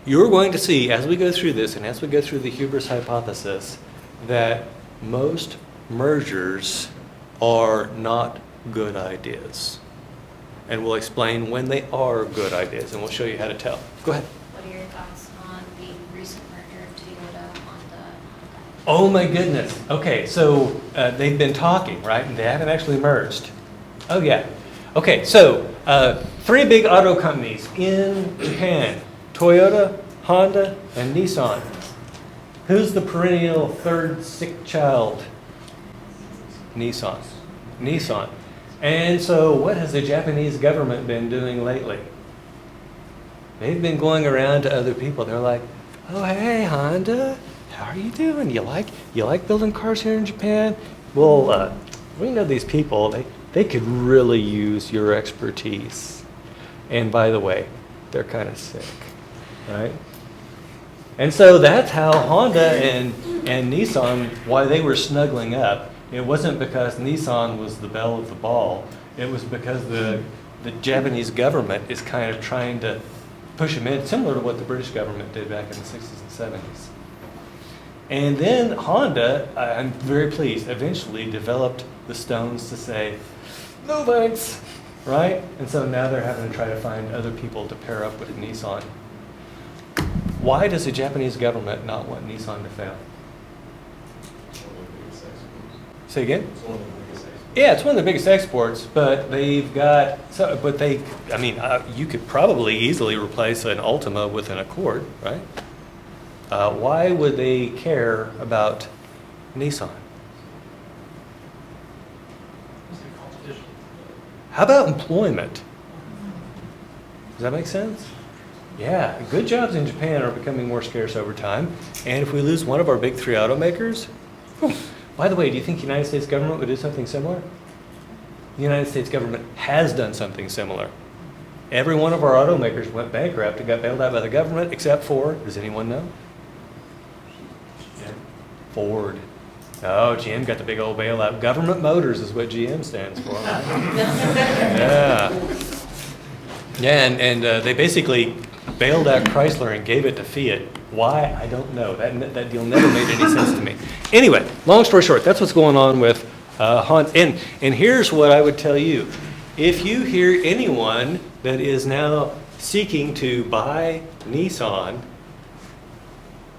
You're going to see, as we go through this, and as we go through the hubris hypothesis, that most mergers are not good ideas. And we'll explain when they are good ideas, and we'll show you how to tell. Go ahead. What are your thoughts on the recent merger of Toyota, Honda? Oh my goodness. Okay, so they've been talking, right? And they haven't actually merged. Oh yeah. Okay, so three big auto companies in Japan. Toyota, Honda, and Nissan. Who's the perennial third sick child? Nissan. Nissan. And so what has the Japanese government been doing lately? They've been going around to other people. They're like, oh, hey, Honda, how are you doing? You like building cars here in Japan? Well, we know these people. They could really use your expertise. And by the way, they're kind of sick, right? And so that's how Honda and Nissan, why they were snuggling up. It wasn't because Nissan was the belle of the ball. It was because the Japanese government is kind of trying to push them in, similar to what the British government did back in the 60s and 70s. And then Honda, I'm very pleased, eventually developed the stones to say, no thanks, right? And so now they're having to try to find other people to pair up with Nissan. Why does the Japanese government not want Nissan to fail? Say again? Yeah, it's one of the biggest exports, but they've got, you could probably easily replace an Altima with an Accord, right? Why would they care about Nissan? How about employment? Does that make sense? Yeah, good jobs in Japan are becoming more scarce over time. And if we lose one of our big three automakers, whew. By the way, do you think the United States government would do something similar? The United States government has done something similar. Every one of our automakers went bankrupt and got bailed out by the government, except for, does anyone know? Ford. Oh, GM got the big old bailout. Government Motors is what GM stands for. Yeah. Yeah, and they basically bailed out Chrysler and gave it to Fiat. Why? I don't know. That deal never made any sense to me. Anyway, long story short, that's what's going on with Honda. And here's what I would tell you. If you hear anyone that is now seeking to buy Nissan,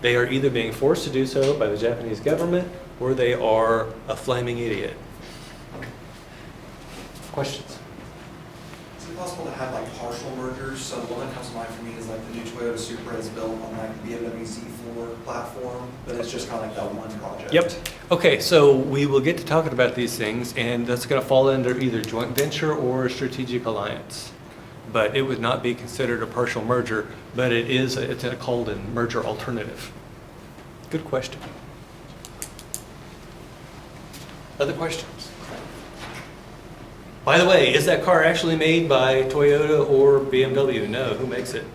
they are either being forced to do so by the Japanese government or they are a flaming idiot. Questions? Is it possible to have like partial mergers? So the one that comes to mind for me is like the new Toyota Supra is built on like BMW Z4 platform, but it's just kind of like that one project. Yep. Okay, so we will get to talking about these things, and that's going to fall under either joint venture or a strategic alliance. But it would not be considered a partial merger, but it's called a merger alternative. Good question. Other questions? By the way, is that car actually made by Toyota or BMW? No, who makes it?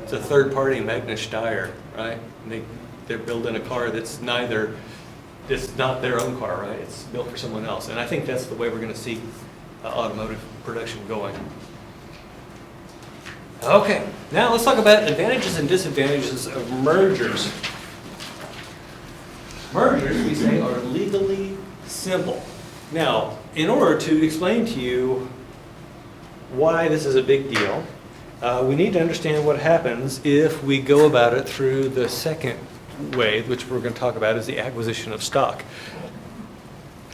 It's a third party, Magnus Steyr, right? And they're building a car that's not their own car, right? It's built for someone else. And I think that's the way we're going to see automotive production going. Okay, now let's talk about advantages and disadvantages of mergers. Mergers, we say, are legally simple. Now, in order to explain to you why this is a big deal, we need to understand what happens if we go about it through the second way, which we're going to talk about, is the acquisition of stock.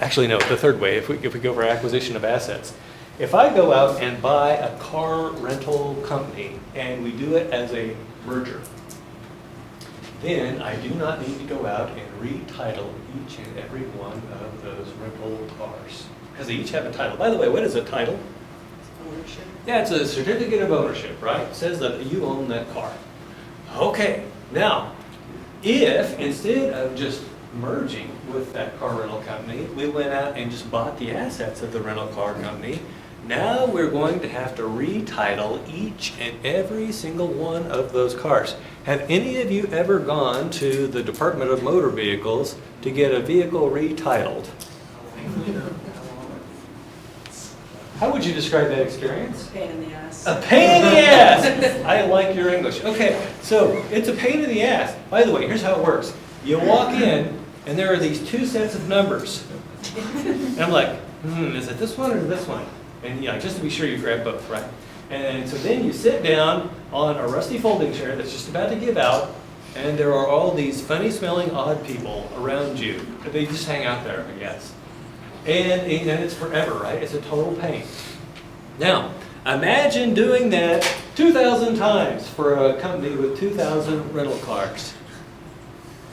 Actually, no, the third way, if we go for acquisition of assets. If I go out and buy a car rental company and we do it as a merger, then I do not need to go out and retitle each and every one of those rental cars, because they each have a title. By the way, what is a title? Ownership. Yeah, it's a certificate of ownership, right? It says that you own that car. Okay, now, if instead of just merging with that car rental company, we went out and just bought the assets of the rental car company, now we're going to have to retitle each and every single one of those cars. Have any of you ever gone to the Department of Motor Vehicles to get a vehicle retitled? How would you describe that experience? Pain in the ass. A pain in the ass! I like your English. Okay, so it's a pain in the ass. By the way, here's how it works. You walk in, and there are these two sets of numbers. And I'm like, is it this one or this one? And yeah, just to be sure you grab both, right? And so then you sit down on a rusty folding chair that's just about to give out, and there are all these funny smelling odd people around you. They just hang out there, I guess. And it's forever, right? It's a total pain. Now, imagine doing that 2,000 times for a company with 2,000 rental cars.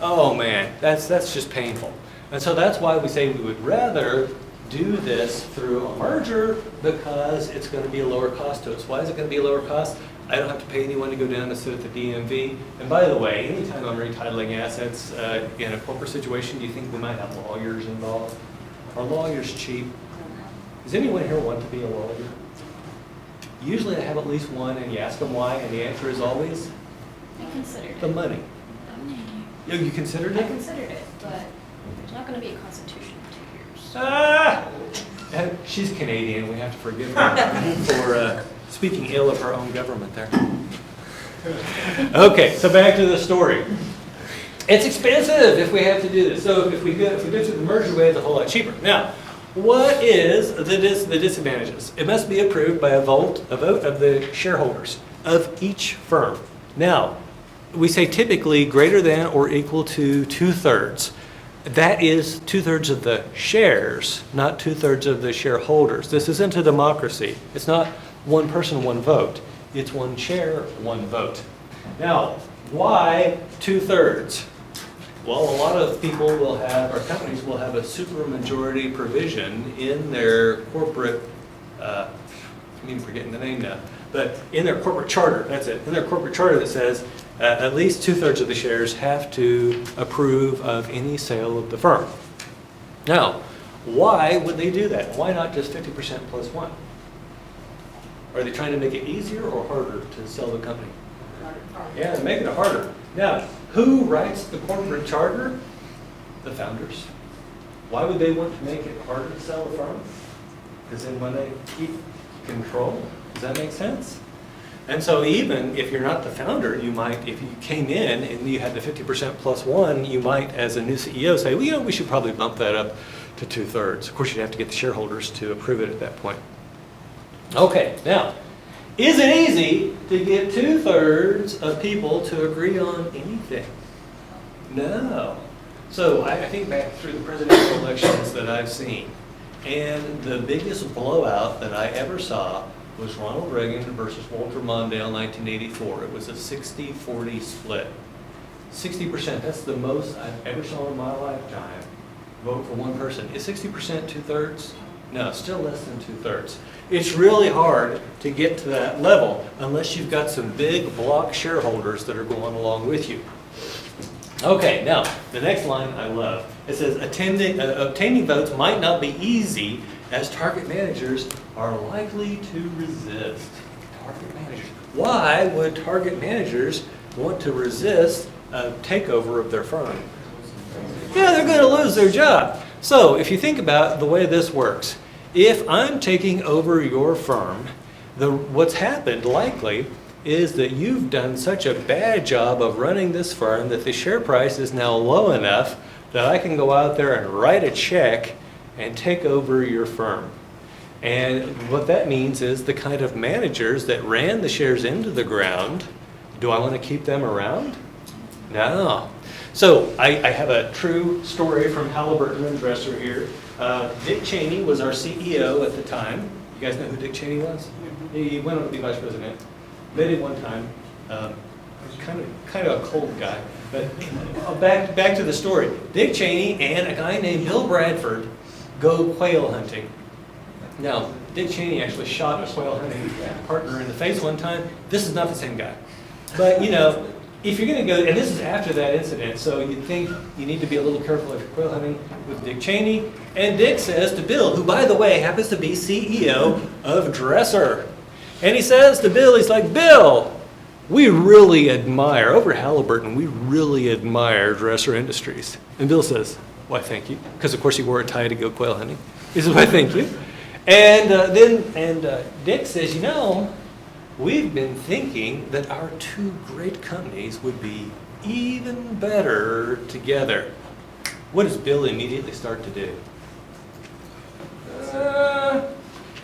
Oh man, that's just painful. And so that's why we say we would rather do this through a merger, because it's going to be a lower cost to us. Why is it going to be a lower cost? I don't have to pay anyone to go down and sit at the DMV. And by the way, anytime I'm retitling assets in a corporate situation, do you think we might have lawyers involved? Are lawyers cheap? Does anyone here want to be a lawyer? Usually I have at least one, and you ask them why, and the answer is always I considered the it. money. Oh, you considered I it? considered it, but there's not going to be a constitution in 2 years. Ah! And she's Canadian. We have to forgive her for speaking ill of her own government there. Okay, so back to the story. It's expensive if we have to do this. So if we go through the merger way, it's a whole lot cheaper. Now, what is the disadvantages? It must be approved by a vote of the shareholders of each firm. Now, we say typically greater than or equal to 2/3. That is 2/3 of the shares, not 2/3 of the shareholders. This isn't a democracy. It's not one person, one vote. It's one chair, one vote. Now, why 2/3? Well, a lot of people will have, or companies will have a supermajority provision in their corporate, I'm even forgetting the name now, but in their corporate charter, that's it, in their corporate charter that says at least 2/3 of the shares have to approve of any sale of the firm. Now, why would they do that? Why not just 50% plus one? Are they trying to make it easier or harder to sell the company? Harder. Yeah, they're making it harder. Now, who writes the corporate charter? The founders. Why would they want to make it harder to sell a firm? Because then when they keep control, does that make sense? And so even if you're not the founder, you might, if you came in and you had the 50% plus one, you might, as a new CEO, say, well, we should probably bump that up to 2/3. Of course, you'd have to get the shareholders to approve it at that point. Okay, now, is it easy to get 2/3 of people to agree on anything? No. So I think back through the presidential elections that I've seen, and the biggest blowout that I ever saw was Ronald Reagan versus Walter Mondale, 1984. It was a 60-40 split. 60%, that's the most I've ever saw in my lifetime vote for one person. Is 60% 2/3? No, still less than 2/3. It's really hard to get to that level unless you've got some big block shareholders that are going along with you. Okay, now, the next line I love. It says, obtaining votes might not be easy as target managers are likely to resist. Target managers. Why would target managers want to resist a takeover of their firm? Yeah, they're going to lose their job. So if you think about the way this works, if I'm taking over your firm, what's happened likely is that you've done such a bad job of running this firm that the share price is now low enough that I can go out there and write a check and take over your firm. And what that means is the kind of managers that ran the shares into the ground, do I want to keep them around? No. So I have a true story from Halliburton and Dresser here. Dick Cheney was our CEO at the time. You guys know who Dick Cheney was? He went on to be vice president. Met him one time. Kind of a cold guy. But back to the story. Dick Cheney and a guy named Bill Bradford go quail hunting. Now, Dick Cheney actually shot a quail hunting partner in the face one time. This is not the same guy. But, you know, if you're going to go, and this is after that incident, so you'd think you need to be a little careful if you're quail hunting with Dick Cheney. And Dick says to Bill, who, by the way, happens to be CEO of Dresser. And he says to Bill, he's like, Bill, we really admire, over Halliburton, we really admire Dresser Industries. And Bill says, why, thank you. Because, of course, he wore a tie to go quail hunting. He says, why, thank you. And Dick says, you know, we've been thinking that our two great companies would be even better together. What does Bill immediately start to do?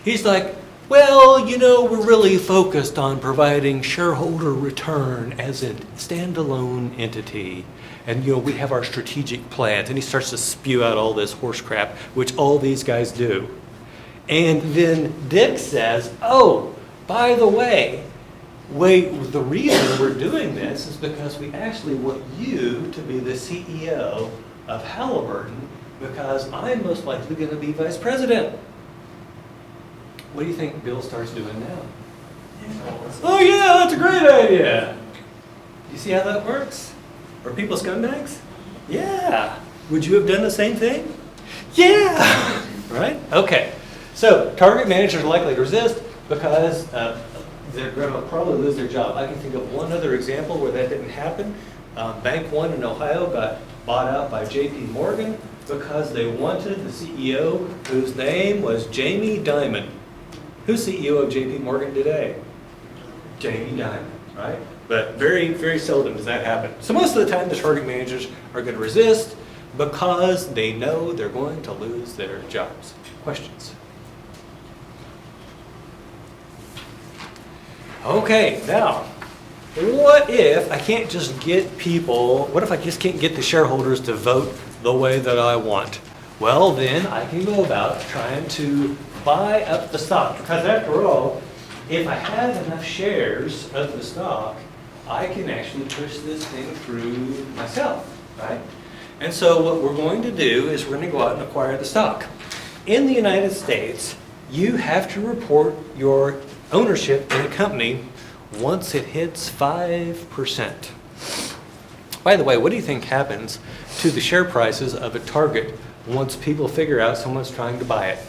He's like, well, you know, we're really focused on providing shareholder return as a standalone entity. And, you know, we have our strategic plans. And he starts to spew out all this horse crap, which all these guys do. And then Dick says, oh, by the way, the reason we're doing this is because we actually want you to be the CEO of Halliburton because I'm most likely going to be vice president. What do you think Bill starts doing now? Oh yeah, that's a great idea. You see how that works? Are people scumbags? Yeah. Would you have done the same thing? Yeah. Right? Okay. So target managers are likely to resist because they're going to probably lose their job. I can think of one other example where that didn't happen. Bank One in Ohio got bought out by J.P. Morgan because they wanted the CEO whose name was Jamie Dimon. Who's CEO of J.P. Morgan today? Jamie Dimon, right? But very, very seldom does that happen. So most of the time, the target managers are going to resist because they know they're going to lose their jobs. Questions? Okay, now, what if I can't just get people, what if I just can't get the shareholders to vote the way that I want? Well, then I can go about trying to buy up the stock. Because after all, if I have enough shares of the stock, I can actually push this thing through myself, right? And so what we're going to do is we're going to go out and acquire the stock. In the United States, you have to report your ownership in a company once it hits 5%. By the way, what do you think happens to the share prices of a target once people figure out someone's trying to buy it?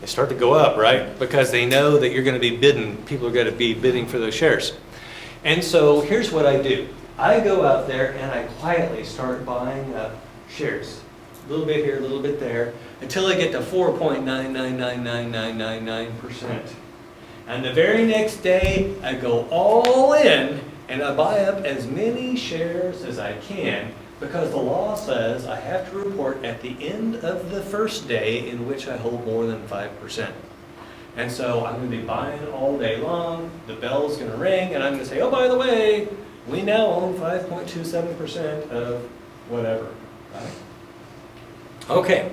they start to go up, right? Because they know that you're going to be bidding, people are going to be bidding for those shares. And so here's what I do. I go out there and I quietly start buying up shares. A little bit here, a little bit there, until I get to 4.9999999%. And the very next day, I go all in and I buy up as many shares as I can, because the law says I have to report at the end of the first day in which I hold more than 5%. And so I'm going to be buying all day long, the bell's going to ring, and I'm going to say, oh, by the way, we now own 5.27% of whatever, right? Okay,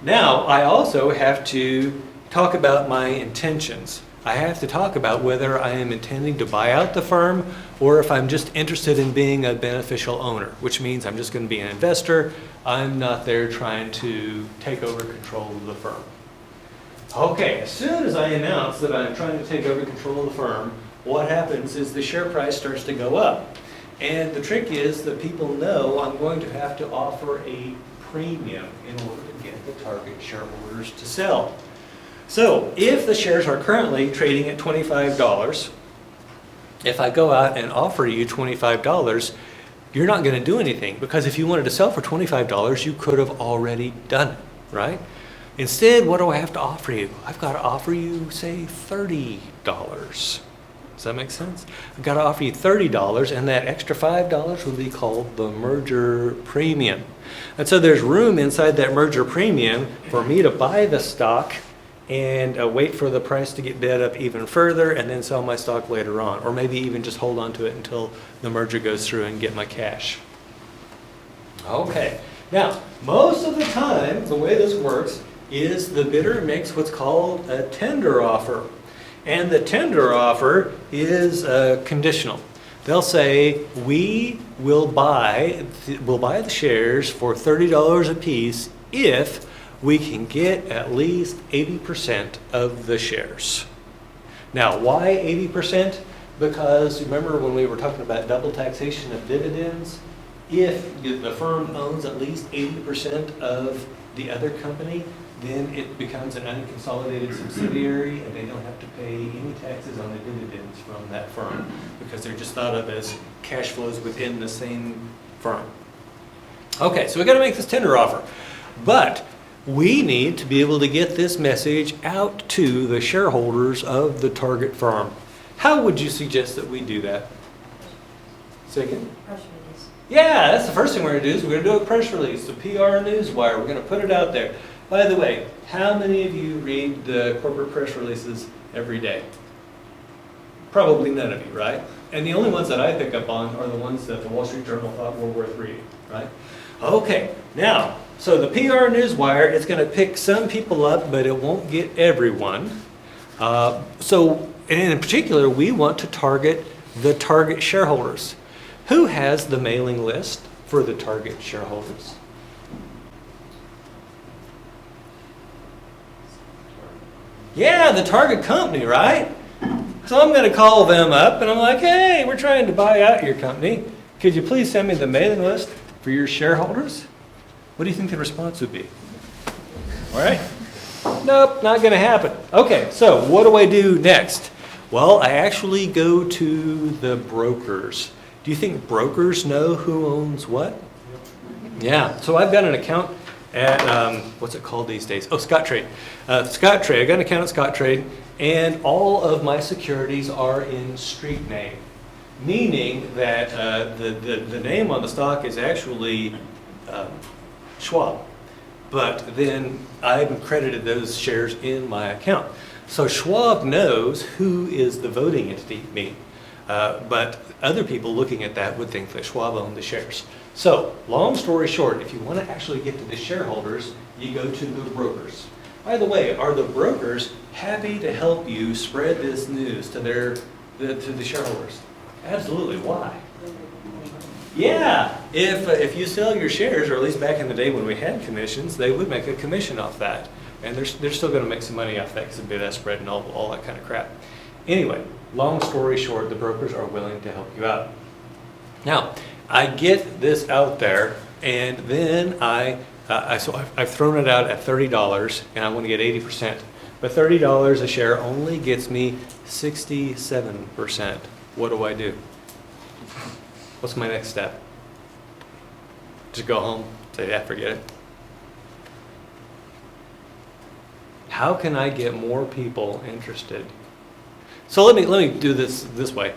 now I also have to talk about my intentions. I have to talk about whether I am intending to buy out the firm or if I'm just interested in being a beneficial owner, which means I'm just going to be an investor. I'm not there trying to take over control of the firm. Okay, as soon as I announce that I'm trying to take over control of the firm, what happens is the share price starts to go up. And the trick is that people know I'm going to have to offer a premium in order to get the target shareholders to sell. So if the shares are currently trading at $25, if I go out and offer you $25, you're not going to do anything, because if you wanted to sell for $25, you could have already done it, right? Instead, what do I have to offer you? I've got to offer you, say, $30. Does that make sense? I've got to offer you $30, and that extra $5 will be called the merger premium. And so there's room inside that merger premium for me to buy the stock and wait for the price to get bid up even further and then sell my stock later on, or maybe even just hold on to it until the merger goes through and get my cash. Okay, now most of the time the way this works is the bidder makes what's called a tender offer, and the tender offer is conditional. They'll say, we will buy the shares for $30 a piece if we can get at least 80% of the shares. Now, why 80%? Because remember when we were talking about double taxation of dividends? If the firm owns at least 80% of the other company, then it becomes an unconsolidated subsidiary and they don't have to pay any taxes on the dividends from that firm, because they're just thought of as cash flows within the same firm. Okay, so we've got to make this tender offer. But we need to be able to get this message out to the shareholders of the target firm. How would you suggest that we do that? Say again? Press release. Yeah, that's the first thing we're going to do is we're going to do a press release, the PR newswire. We're going to put it out there. By the way, how many of you read the corporate press releases every day? Probably none of you, right? And the only ones that I pick up on are the ones that the Wall Street Journal thought were worth reading, right? Okay, now, so the PR newswire is going to pick some people up, but it won't get everyone. And in particular, we want to target the target shareholders. Who has the mailing list for the target shareholders? Yeah, the target company, right? So I'm going to call them up and I'm like, hey, we're trying to buy out your company. Could you please send me the mailing list for your shareholders? What do you think the response would be? All right. Nope, not going to happen. Okay, so what do I do next? Well, I actually go to the brokers. Do you think brokers know who owns what? Yeah, so I've got an account at, what's it called these days? Oh, Scottrade. Scottrade, I got an account at Scottrade, and all of my securities are in street name, meaning that the name on the stock is actually Schwab. But then I've credited those shares in my account. So Schwab knows who is the voting entity, me. But other people looking at that would think that Schwab owned the shares. So, long story short, if you want to actually get to the shareholders, you go to the brokers. By the way, are the brokers happy to help you spread this news to the shareholders? Absolutely. Why? Yeah, if you sell your shares, or at least back in the day when we had commissions, they would make a commission off that. And they're still going to make some money off that because of bid-ask spread and all that kind of crap. Anyway, long story short, the brokers are willing to help you out. Now, I get this out there, and then I've thrown it out at $30, and I want to get 80%. But $30 a share only gets me 67%. What do I do? What's my next step? Just go home, say, yeah, forget it. How can I get more people interested? So let me do this way.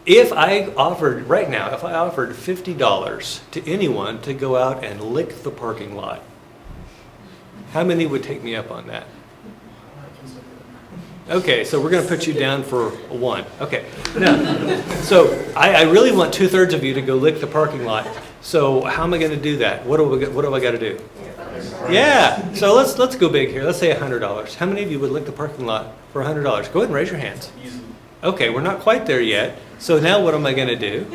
If I offered, right now, if I offered $50 to anyone to go out and lick the parking lot, how many would take me up on that? Okay, so we're going to put you down for 1. Okay. Now, so I really want 2/3 of you to go lick the parking lot. So how am I going to do that? What do I got to do? Yeah. So let's go big here. Let's say $100. How many of you would lick the parking lot for $100? Go ahead and raise your hands. Okay, we're not quite there yet. So now what am I going to do?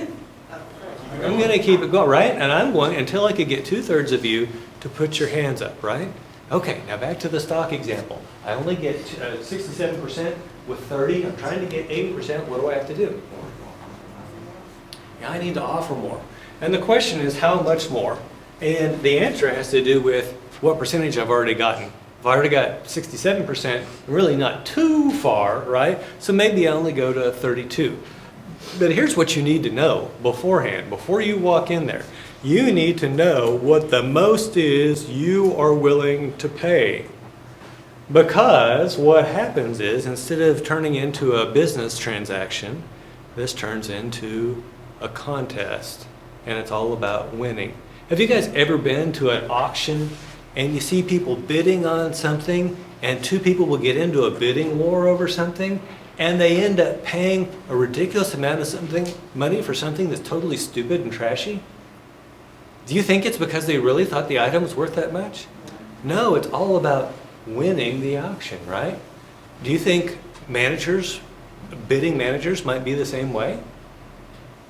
I'm going to keep it going, right? And I'm going until I could get 2/3 of you to put your hands up, right? Okay, now back to the stock example. I only get 67% with 30. I'm trying to get 80%. What do I have to do? Yeah, I need to offer more. And the question is, how much more? And the answer has to do with what percentage I've already gotten. If I already got 67%, I'm really not too far, right? So maybe I only go to 32. But here's what you need to know beforehand, before you walk in there. You need to know what the most is you are willing to pay. Because what happens is, instead of turning into a business transaction, this turns into a contest. And it's all about winning. Have you guys ever been to an auction and you see people bidding on something, and 2 people will get into a bidding war over something, and they end up paying a ridiculous amount of money for something that's totally stupid and trashy? Do you think it's because they really thought the item was worth that much? No, it's all about winning the auction, right? Do you think bidding managers might be the same way?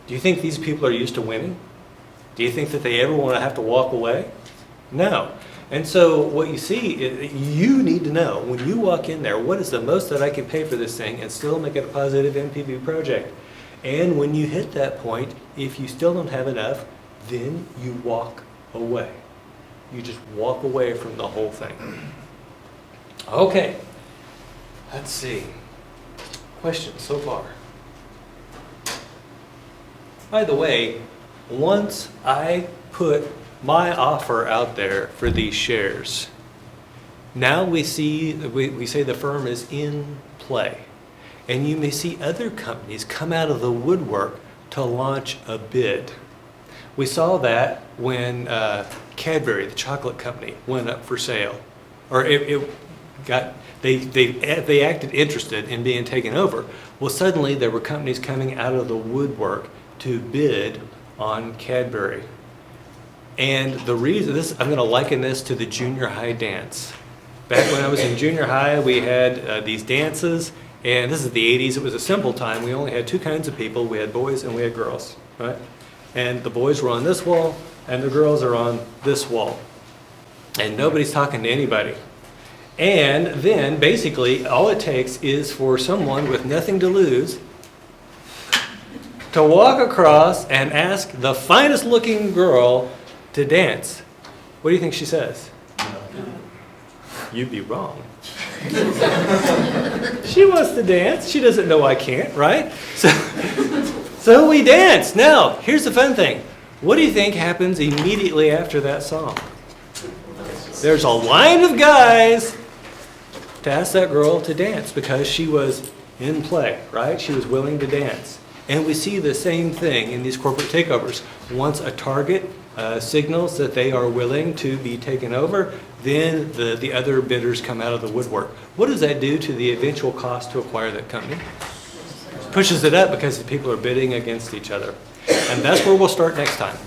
Do you think these people are used to winning? Do you think that they ever want to have to walk away? No. And so what you see, you need to know when you walk in there, what is the most that I can pay for this thing and still make it a positive NPV project? And when you hit that point, if you still don't have enough, then you walk away. You just walk away from the whole thing. Okay. Let's see. Questions so far? By the way, once I put my offer out there for these shares, now we say the firm is in play. And you may see other companies come out of the woodwork to launch a bid. We saw that when Cadbury, the chocolate company, went up for sale. Or they acted interested in being taken over. Well, suddenly there were companies coming out of the woodwork to bid on Cadbury. And the reason, I'm going to liken this to the junior high dance. Back when I was in junior high, we had these dances, and this is the 80s. It was a simple time. We only had 2 kinds of people. We had boys and we had girls, right? And the boys were on this wall, and the girls are on this wall. And nobody's talking to anybody. And then, basically, all it takes is for someone with nothing to lose to walk across and ask the finest looking girl to dance. What do you think she says? You'd be wrong. She wants to dance. She doesn't know I can't, right? So we dance. Now, here's the fun thing. What do you think happens immediately after that song? There's a line of guys to ask that girl to dance because she was in play, right? She was willing to dance. And we see the same thing in these corporate takeovers. Once a target signals that they are willing to be taken over, then the other bidders come out of the woodwork. What does that do to the eventual cost to acquire that company? Pushes it up because the people are bidding against each other. And that's where we'll start next time.